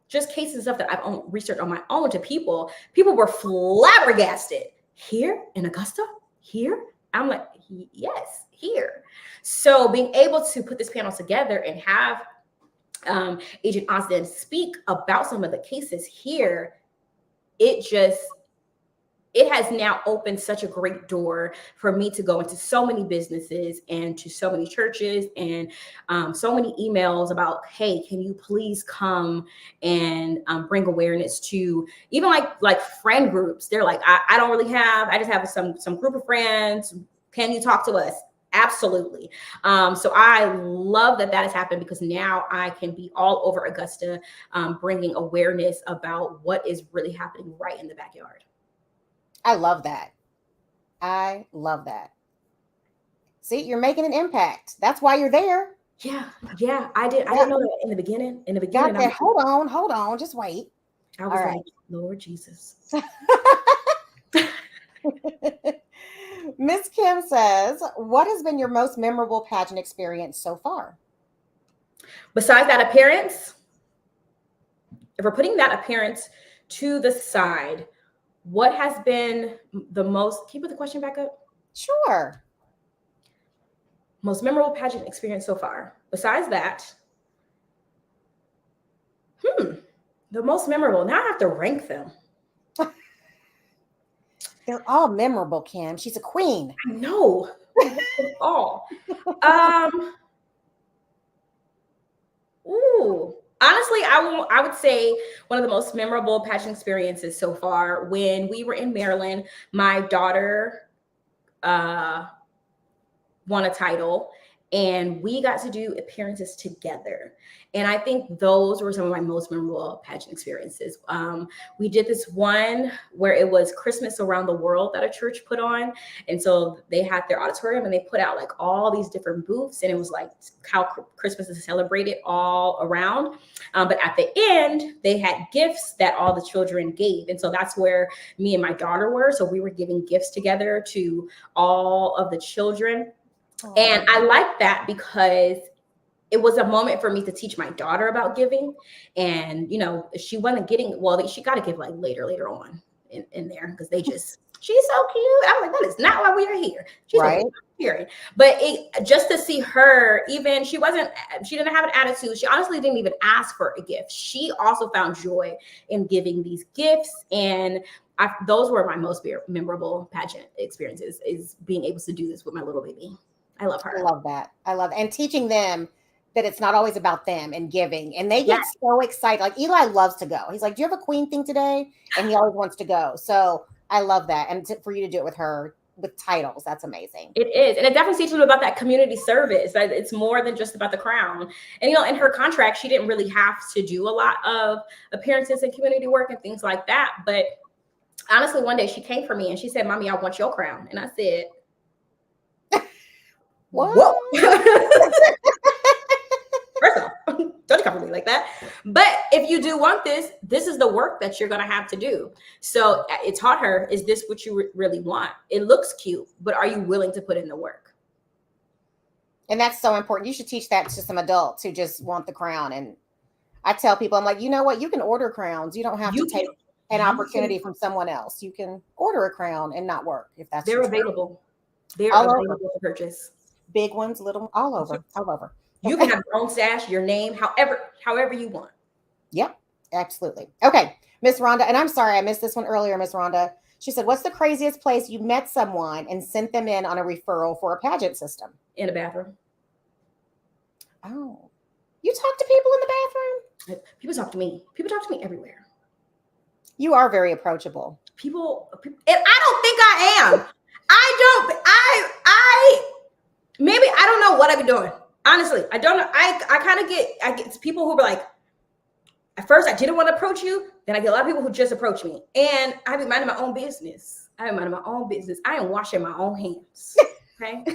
just cases and stuff that I've researched on my own to people were flabbergasted. Here in Augusta? Here? I'm like, yes, here. So being able to put this panel together and have Agent Osden speak about some of the cases here, it has now opened such a great door for me to go into so many businesses and to so many churches and so many emails about, hey, can you please come and bring awareness to even like friend groups. They're like, I just have some group of friends. Can you talk to us? Absolutely. So I love that has happened, because now I can be all over Augusta, bringing awareness about what is really happening right in the backyard. I love that. I love that. See, you're making an impact. That's why you're there. Yeah. I didn't know that in the beginning. Got that. Hold on. Just wait. I was like, Lord Jesus. Miss Kim says, what has been your most memorable pageant experience so far? Besides that appearance, if we're putting that appearance to the side, what has been the most, can you put the question back up? Sure. Most memorable pageant experience so far. Besides that, the most memorable. Now I have to rank them. They're all memorable, Kim. She's a queen. I know. All. Honestly, I would say one of the most memorable pageant experiences so far, when we were in Maryland, my daughter won a title, and we got to do appearances together. And I think those were some of my most memorable pageant experiences. We did this one where it was Christmas Around the World that a church put on. And so they had their auditorium and they put out like all these different booths, and it was like how Christmas is celebrated all around. But at the end, they had gifts that all the children gave. And so that's where me and my daughter were. So we were giving gifts together to all of the children. And I like that because it was a moment for me to teach my daughter about giving. And, she wasn't getting, she got to give like later on in there, because she's so cute. I'm like, that is not why we are here. She's right. But just to see her, even she didn't have an attitude. She honestly didn't even ask for a gift. She also found joy in giving these gifts. And those were my most memorable pageant experiences, is being able to do this with my little baby. I love her. I love that. And teaching them that it's not always about them and giving. And they get so excited. Like Eli loves to go. He's like, do you have a queen thing today? And he always wants to go. So I love that. And for you to do it with her with titles, that's amazing. It is. And it definitely teaches them about that community service. That it's more than just about the crown. And, in her contract, she didn't really have to do a lot of appearances and community work and things like that. But honestly, one day she came for me and she said, Mommy, I want your crown. And I said, what? Whoa. First off, Don't come for me like that. But if you do want this, this is the work that you're going to have to do. So it taught her, is this what you really want? It looks cute, but are you willing to put in the work? And that's so important. You should teach that to some adults who just want the crown. And I tell people, I'm like, you know what? You can order crowns. You don't have to take an opportunity from someone else. You can order a crown and not work if that's they're available. They're all available over. to purchase. Big ones, little, all over, all over. You can have your own stash, your name, however you want. Yep, absolutely. Okay, Miss Rhonda, and I'm sorry I missed this one earlier, Miss Rhonda. She said, what's the craziest place you met someone and sent them in on a referral for a pageant system? In a bathroom. Oh, you talk to people in the bathroom? People talk to me. People talk to me everywhere. You are very approachable. People, and I don't think I am. Maybe I don't know what I've been doing. Honestly, I don't know. I get people who are like, at first I didn't want to approach you. Then I get a lot of people who just approach me, and I be minding my own business. I am washing my own hands. Okay.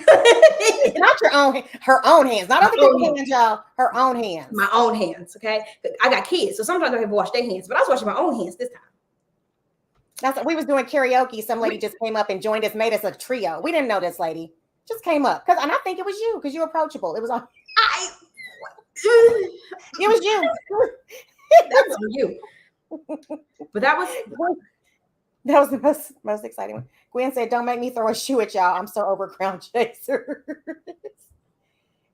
Not your own, her own hands. Not other people's hands, y'all. Her own hands. My own hands. Okay. I got kids, so sometimes I have to wash their hands, but I was washing my own hands this time. That's we was doing karaoke. Some lady just came up and joined us, made us a trio. We didn't know this lady. Just came up. And I think it was you, because you're approachable. It was on. It was you. That was you. But that was the most exciting one. Gwen said, don't make me throw a shoe at y'all. I'm so over crown chasers.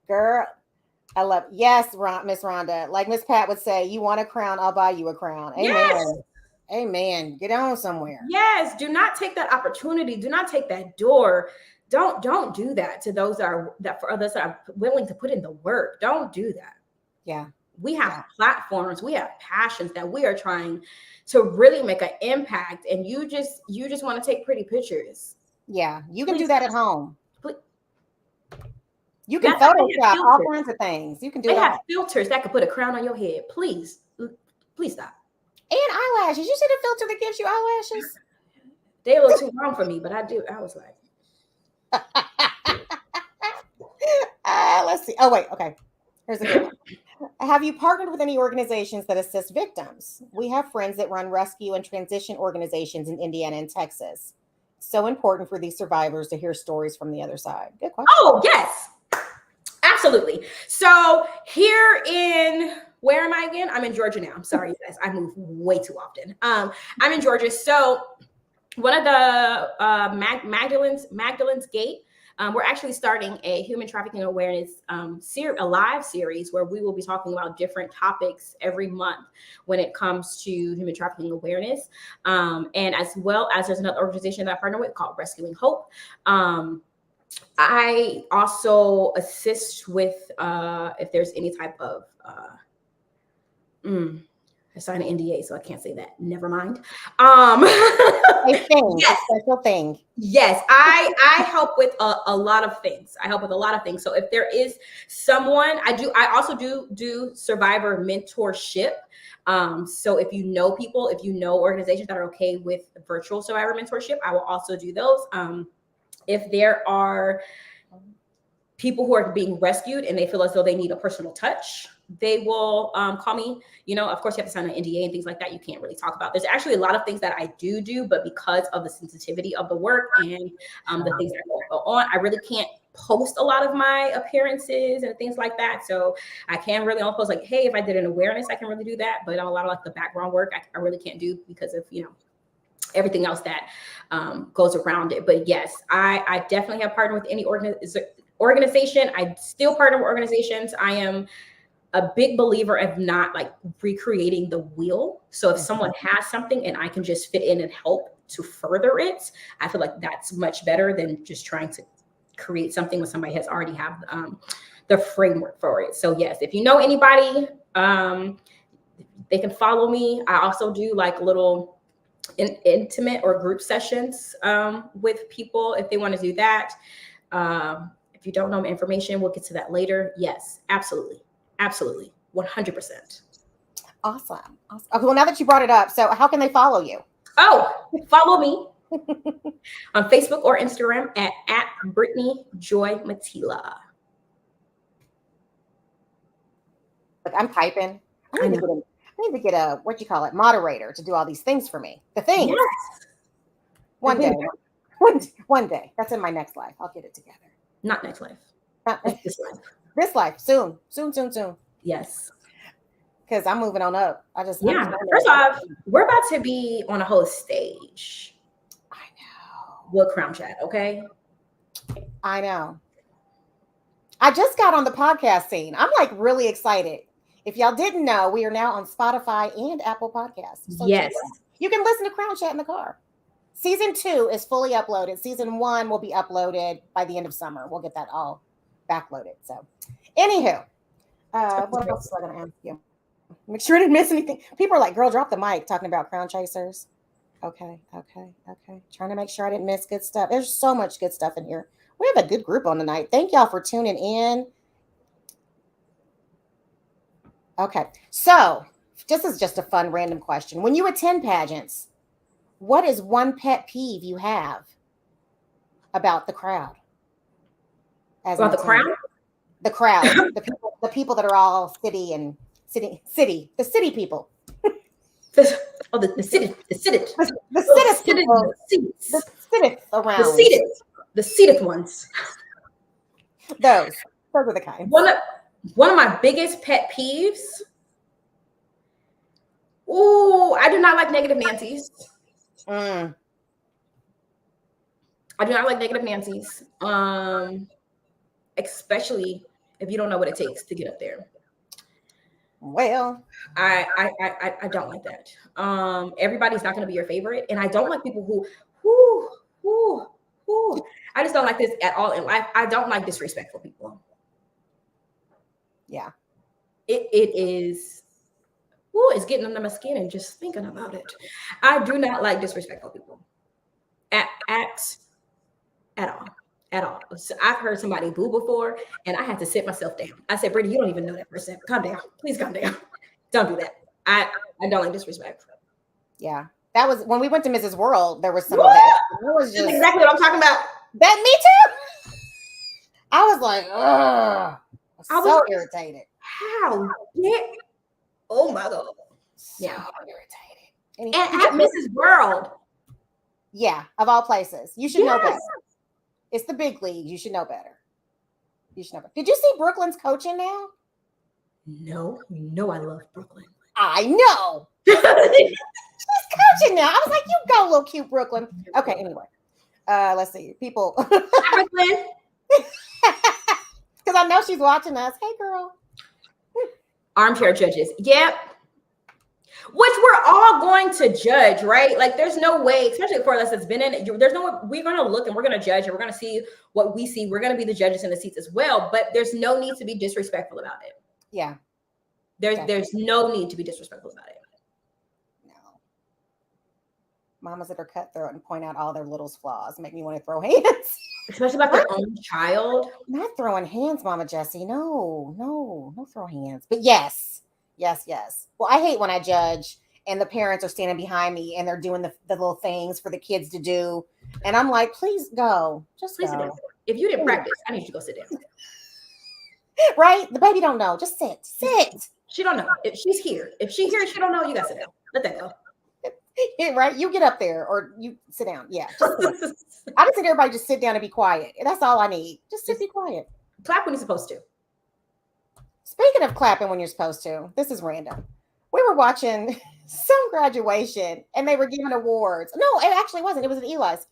Girl, I love it. Yes, Miss Rhonda. Like Miss Pat would say, you want a crown, I'll buy you a crown. Amen. Yes. Amen. Get on somewhere. Yes. Do not take that opportunity. Do not take that door. Don't do that to those that for others that are willing to put in the work. Don't do that. Yeah. We have platforms, we have passions that we are trying to really make an impact, and you just want to take pretty pictures. Yeah, you can do that at home. Please. You can Photoshop all kinds of things. You can do They have filters that could put a crown on your head. Please stop. And eyelashes. You see the filter that gives you eyelashes? They're a little too long for me, but I was like. Let's see. Oh, wait. Okay. Here's a good one. Have you partnered with any organizations that assist victims? We have friends that run rescue and transition organizations in Indiana and Texas. So important for these survivors to hear stories from the other side. Good question. Oh, yes. Absolutely. So here where am I again? I'm in Georgia now. I'm sorry, you guys. I move way too often. I'm in Georgia. So one of the Magdalene's Gate, we're actually starting a human trafficking awareness a live series where we will be talking about different topics every month when it comes to human trafficking awareness. And as well as there's another organization that I partner with called Rescuing Hope. I also assist with if there's any type of I signed an NDA, so I can't say that. Never mind. A special thing. Yes, I help with a lot of things. So if there is someone, I also do survivor mentorship. So if you know people, if you know organizations that are okay with virtual survivor mentorship, I will also do those. If there are people who are being rescued and they feel as though they need a personal touch, they will call me. You know, of course, you have to sign an NDA and things like that. You can't really talk about. There's actually a lot of things that I do, but because of the sensitivity of the work and the things that go on, I really can't post a lot of my appearances and things like that. So I can really only post like, hey, if I did an awareness, I can really do that. But a lot of like the background work, I really can't do because of, everything else that goes around it. But yes, I definitely have partnered with any organization. I still partner with organizations. I am a big believer of not like recreating the wheel. So if someone has something and I can just fit in and help to further it, I feel like that's much better than just trying to create something when somebody has already have the framework for it. So yes, if you know anybody, they can follow me. I also do like little intimate or group sessions with people if they want to do that. If you don't know my information, we'll get to that later. Yes, absolutely. 100%. Awesome. Okay, well, now that you brought it up, so how can they follow you? Oh, follow me on Facebook or Instagram at @BritniJoy Matila. Look, I'm typing. I know. I need to get a what you call it moderator to do all these things for me. The things. Yes. One day. One day. That's in my next life. I'll get it together. Not next life. Not This life. this life. Soon. Soon. Yes. Because I'm moving on up. Yeah. First off, we're about to be on a whole stage. I know. With Crown Chat, okay? I know. I just got on the podcast scene. I'm like really excited. If y'all didn't know, we are now on Spotify and Apple Podcasts. So yes. You can listen to Crown Chat in the car. Season 2 is fully uploaded. Season 1 will be uploaded by the end of summer. We'll get that all backloaded. So, anywho, what else was I going to ask you? Make sure I didn't miss anything. People are like, girl, drop the mic talking about crown chasers. Okay. Trying to make sure I didn't miss good stuff. There's so much good stuff in here. We have a good group on tonight. Thank y'all for tuning in. Okay. So this is just a fun random question. When you attend pageants, what is one pet peeve you have about the crowd? About the crowd? The crowd. the people that are all the city people. The seated around. The seated ones. Those are the kinds. One of my biggest pet peeves. Oh, I do not like negative Nancy's. I do not like negative Nancy's. Especially if you don't know what it takes to get up there. Well, I don't like that. Everybody's not going to be your favorite, and I don't like people who I just don't like this at all in life. I don't like disrespectful people. Yeah, it is. It's getting under my skin and just thinking about it. I do not like disrespectful people at all. So I've heard somebody boo before, and I had to sit myself down. I said, Brittany, you don't even know that person. Calm down. Please calm down. Don't do that. I don't like disrespect. Yeah. That was when we went to Mrs. World, there was some of that. That's exactly what I'm talking about. That me too. I was like, ugh. I was so irritated. How? Yeah. Oh my God. So irritated. And at Mrs. World. Yeah, of all places. You should know better. It's the big league. You should know better. Did you see Brooklyn's coaching now? No, I love Brooklyn. I know. She's coaching now. I was like, you go, little cute Brooklyn. Okay, anyway. Let's see. People. Brooklyn. Because I know she's watching us. Hey, girl. Armchair judges. Yep. Which we're all going to judge, right? Like there's no way, especially for us that's been in it, there's no way we're going to look and we're going to judge and we're going to see what we see. We're going to be the judges in the seats as well, but there's no need to be disrespectful about it. Yeah. There's no need to be disrespectful about it. No. Mamas that are cutthroat and point out all their little flaws make me want to throw hands. Especially about their own child. Not throwing hands, Mama Jessie. No throw hands. But yes. Well, I hate when I judge and the parents are standing behind me and they're doing the little things for the kids to do. And I'm like, please go. Please go. If you didn't practice, I need you to go sit down. Right? The baby don't know. Just sit. She don't know. If she's here. If she here, she don't know. You got to sit down. Let that go. Yeah, right? You get up there or you sit down. Yeah. I just think everybody just sit down and be quiet. That's all I need. Just be quiet. Clap when you're supposed to. Speaking of clapping when you're supposed to, this is random. We were watching some graduation and they were giving awards. No, it actually wasn't. It was at Eli's.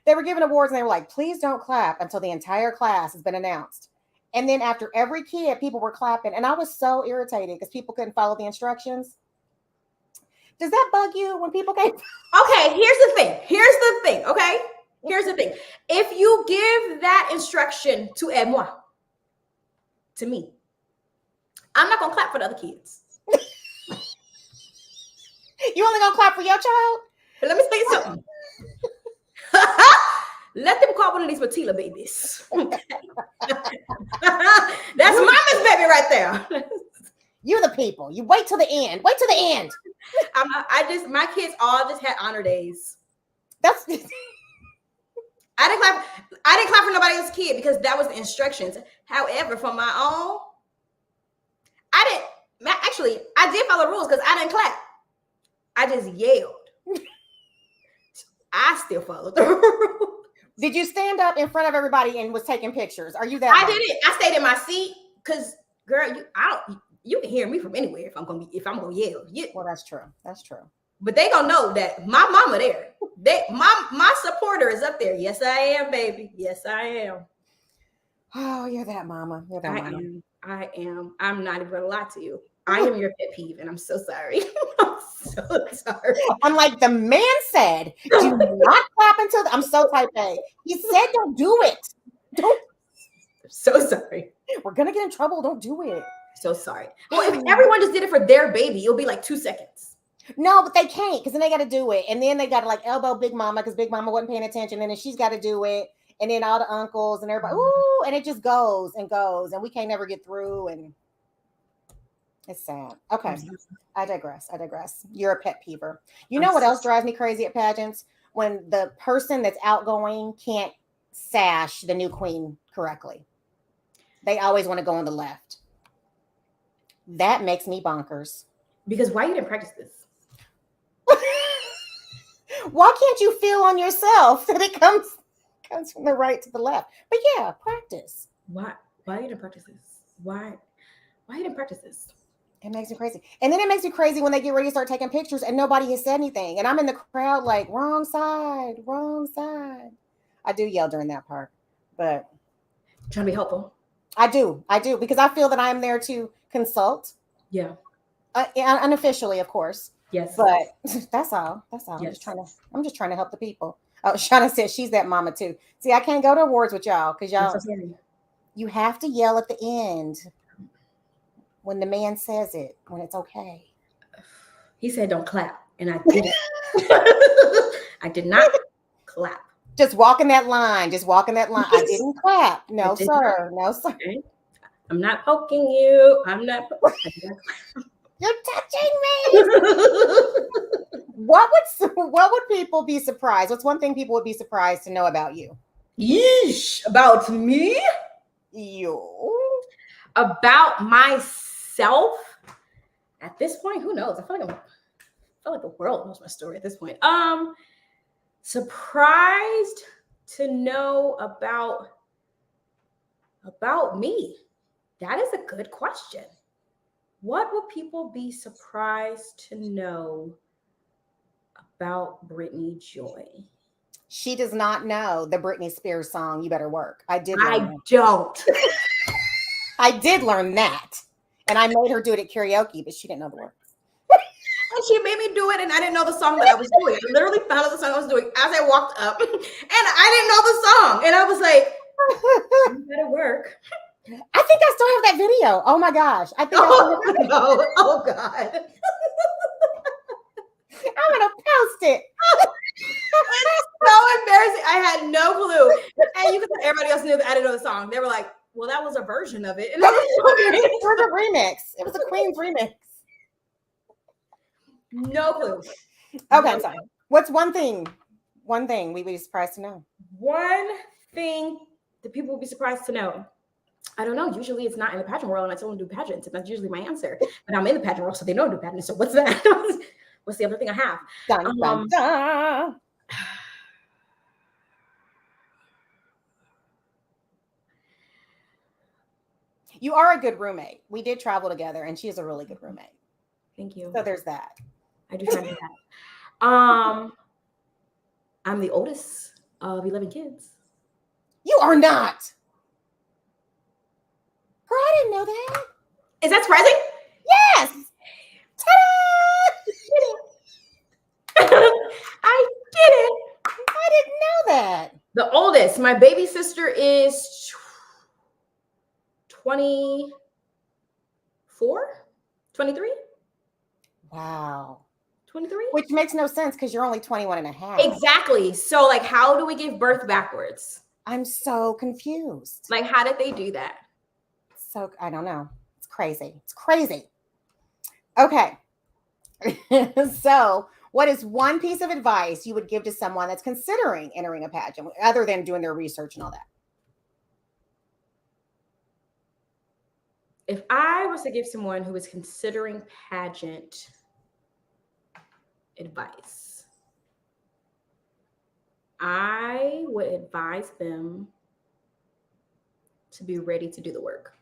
They were giving awards and they were like, please don't clap until the entire class has been announced. And then after every kid, people were clapping. And I was so irritated because people couldn't follow the instructions. Does that bug you when people can't? Okay, here's the thing. Okay? Here's the thing. If you give that instruction to moi, to me, I'm not going to clap for the other kids. You only going to clap for your child? But let me tell you something. Let them call one of these Matila babies. Okay. That's mama's baby right there. You're the people. You wait till the end. My kids all just had honor days. That's I didn't clap for nobody else's kid because that was the instructions. However, for my own, Actually, I did follow the rules because I didn't clap. I just yelled. I still followed the rules. Did you stand up in front of everybody and was taking pictures? Are you that? I didn't. I stayed in my seat because, girl, you can hear me from anywhere if I'm gonna yell. Well, that's true. That's true. But they gonna know that my mama there. My supporter is up there. Yes, I am, baby. Yes, I am. Oh, you're that mama. You're that mama. I am. I'm not even gonna lie to you. I am your pet peeve, and I'm so sorry. I'm so sorry. I'm like, the man said, do not clap until I'm so type A. He said, don't do it. Don't. I'm so sorry. We're gonna get in trouble. Don't do it. So sorry. Well, if everyone just did it for their baby, it'll be like 2 seconds. No, but they can't because then they got to do it. And then they got to like elbow Big Mama because Big Mama wasn't paying attention. And then she's got to do it. And then all the uncles and everybody, ooh, and it just goes and goes. And we can't never get through. And it's sad. Okay. I digress. You're a pet peever. You know what else drives me crazy at pageants? When the person that's outgoing can't sash the new queen correctly. They always want to go on the left. That makes me bonkers. Because why you didn't practice this? Why can't you feel on yourself that it comes from the right to the left? But yeah, practice. Why you didn't practice this? Why you didn't practice this? It makes me crazy. And then it makes me crazy when they get ready to start taking pictures and nobody has said anything. And I'm in the crowd like, wrong side, wrong side. I do yell during that part, but I'm trying to be helpful. I do because I feel that I'm there to consult. Yeah. Unofficially, of course. Yes. But that's all. Yes. I'm just trying to help the people. Oh, Shauna says she's that mama too. See, I can't go to awards with y'all because you have to yell at the end when the man says it, when it's okay. He said don't clap, and I didn't. I did not clap. Just walking that line. I didn't clap. No, sir. No, sir. Okay. I'm not poking you. You're touching me. What would people be surprised? What's one thing people would be surprised to know about you? Yeesh. About me? You. About myself? At this point, who knows? I feel like the world knows my story at this point. Surprised to know about me. That is a good question. What would people be surprised to know about BritniJoy? She does not know the Britney Spears song, You Better Work. I don't. I did learn that. And I made her do it at karaoke, but she didn't know the words. And she made me do it, and I didn't know the song that I was doing. I literally found out the song I was doing as I walked up, and I didn't know the song. And I was like, You better work. I think I still have that video. Oh my gosh. I think no. Oh God. I'm gonna post it. It's so embarrassing. I had no clue. And you could tell everybody else knew that I didn't know the song. They were like, well, that was a version of it. And it was a remix. It was a Queen's remix. No clue. Okay, I'm sorry. What's one thing we'd be surprised to know? One thing that people would be surprised to know. I don't know. Usually it's not in the pageant world, and I still don't do pageants, and that's usually my answer. But I'm in the pageant world, so they know I do pageants. So what's that? What's the other thing I have? Dun, dun, dun. You are a good roommate. We did travel together, and she is a really good roommate. Thank you. So there's that. I do try to do that. I'm the oldest of 11 kids. You are not. Girl, I didn't know that. Is that surprising? Yes. Ta-da! I did it. I didn't know that. The oldest. My baby sister is 24, 23. Wow. 23? Which makes no sense because you're only 21 and a half. Exactly. So like, how do we give birth backwards? I'm so confused. Like, how did they do that? So I don't know. It's crazy. Okay. So what is one piece of advice you would give to someone that's considering entering a pageant other than doing their research and all that? If I was to give someone who is considering pageant advice, I would advise them to be ready to do the work.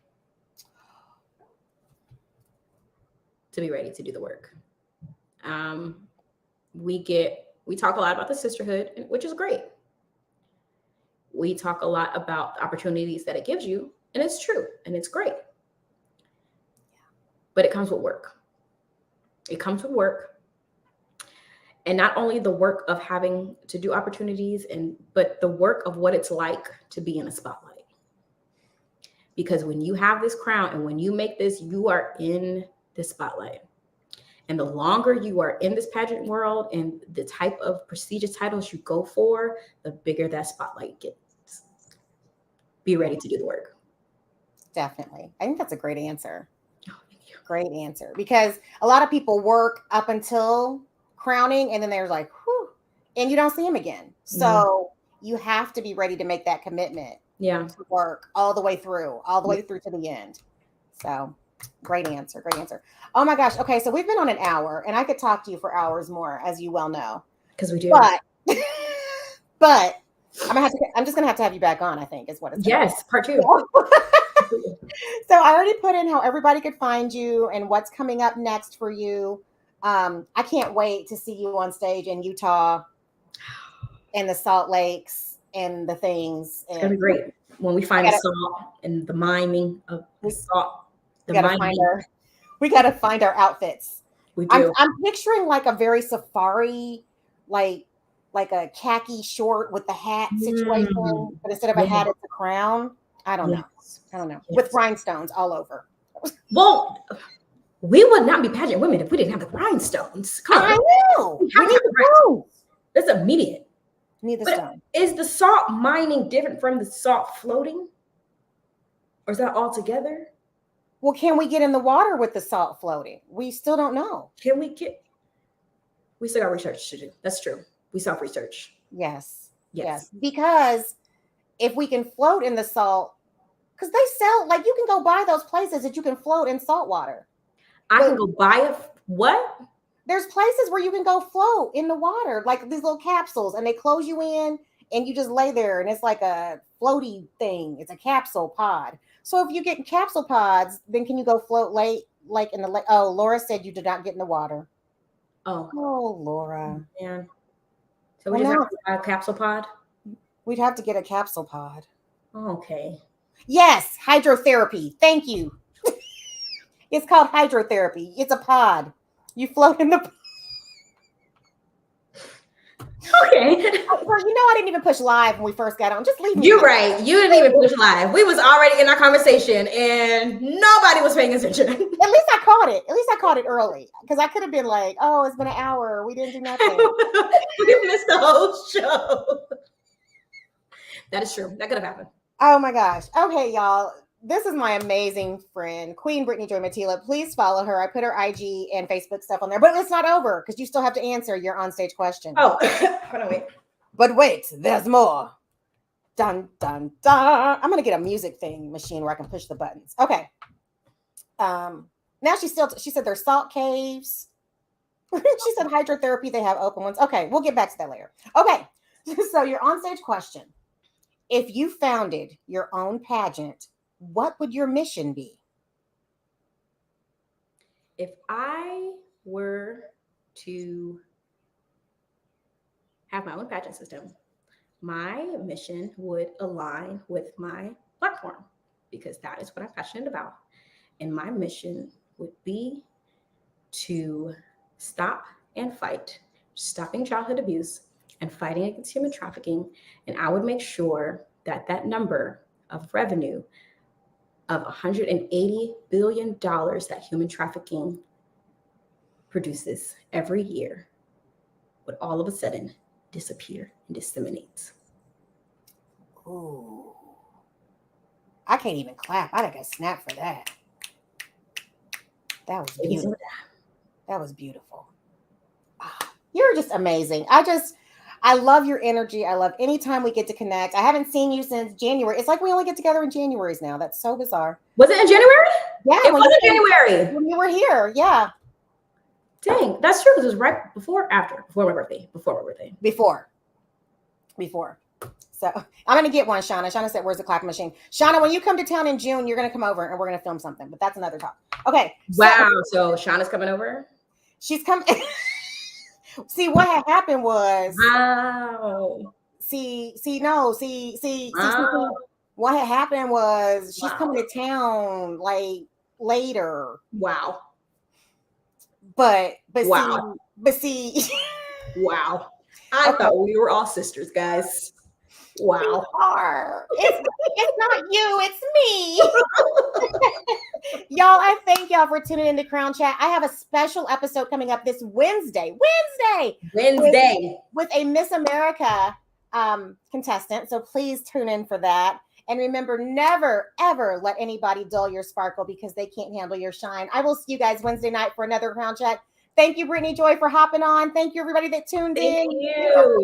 To be ready to do the work. We talk a lot about the sisterhood, which is great. We talk a lot about the opportunities that it gives you, and it's true, and it's great. But it comes with work. It comes with work. And not only the work of having to do opportunities, but the work of what it's like to be in a spotlight. Because when you have this crown and when you make this, you are in the spotlight. And the longer you are in this pageant world and the type of prestigious titles you go for, the bigger that spotlight gets. Be ready to do the work. Definitely. I think that's a great answer. Oh, thank you. Great answer. Because a lot of people work up until crowning and then they're like, whew, and you don't see them again. So you have to be ready to make that commitment. Yeah. To work all the way through to the end. So great answer. Great answer. Oh my gosh. Okay. So we've been on an hour and I could talk to you for hours more, as you well know. Because we do. But I'm just gonna have to have you back on, I think, is what it's yes, part 2. So I already put in how everybody could find you and what's coming up next for you. I can't wait to see you on stage in Utah and the Salt Lakes and the things. It's gonna be great when we find the salt and the mining of the salt. We gotta find our outfits. We do. I'm picturing like a very safari, like a khaki short with the hat situation, but instead of a hat, it's a crown. I don't know. Yes. With rhinestones all over. Well, we would not be pageant women if we didn't have the rhinestones. Come on. I know. We need the stones. That's immediate. Need the stone. Is the salt mining different from the salt floating? Or is that all together? Well, can we get in the water with the salt floating? We still don't know. We still got research to do. That's true. We self-research. Yes. Because if we can float in the salt, because they sell, like you can go buy those places that you can float in salt water. I can go buy what? There's places where you can go float in the water, like these little capsules, and they close you in and you just lay there and it's like a floaty thing. It's a capsule pod. So if you get capsule pods, then can you go float like in the lake? Oh, Laura said you did not get in the water. Oh, Laura. Man. So we just have to buy a capsule pod? We'd have to get a capsule pod. Oh, okay. Yes, hydrotherapy. Thank you. It's called hydrotherapy. It's a pod. You float in the pod. Okay. Well, I didn't even push live when we first got on. Just leave me. You're right. You didn't even push live. We was already in our conversation and nobody was paying attention. At least I caught it. At least I caught it early. Because I could have been like, oh, it's been an hour. We didn't do nothing. We missed the whole show. That is true. That could have happened. Oh my gosh. Okay, y'all. This is my amazing friend, Guest-BritniJoy Matila. Please follow her. I put her IG and Facebook stuff on there, but it's not over because you still have to answer your onstage question. Oh, hold on, wait. But wait, there's more. Dun, dun, dun. I'm going to get a music thing machine where I can push the buttons. Okay. Now she said there's salt caves. She said hydrotherapy, they have open ones. Okay, we'll get back to that later. Okay. So your onstage question. If you founded your own pageant, what would your mission be? If I were to have my own pageant system, my mission would align with my platform because that is what I'm passionate about. And my mission would be to stop and fight, stopping childhood abuse and fighting against human trafficking. And I would make sure that that number of revenue of $180 billion that human trafficking produces every year would all of a sudden disappear and disseminate. Ooh. I can't even clap. I got a snap for that. That was beautiful. That was beautiful. You're just amazing. I love your energy. I love anytime we get to connect. I haven't seen you since January. It's like we only get together in Januaries now. That's so bizarre. Was it in January? Yeah, It wasn't January. when you were here. Yeah. Dang, that's true. Because it was right before, before my birthday. Before. So I'm gonna get one, Shauna. Shauna said, "Where's the clapping machine?" Shauna, when you come to town in June, you're gonna come over and we're gonna film something. But that's another talk. Okay. Wow. So Shauna's coming over. She's coming. See, what had happened was. Wow. See. Wow. What had happened was she's coming to town like later. Wow. But wow. see. Wow. I thought we were all sisters, guys. Wow. You are. It's not you, it's me. Y'all, I thank y'all for tuning in to Crown Chat. I have a special episode coming up this Wednesday. With a Miss America contestant. So please tune in for that. And remember, never, ever let anybody dull your sparkle because they can't handle your shine. I will see you guys Wednesday night for another Crown Chat. Thank you, BritniJoy, for hopping on. Thank you, everybody that tuned in. Thank you.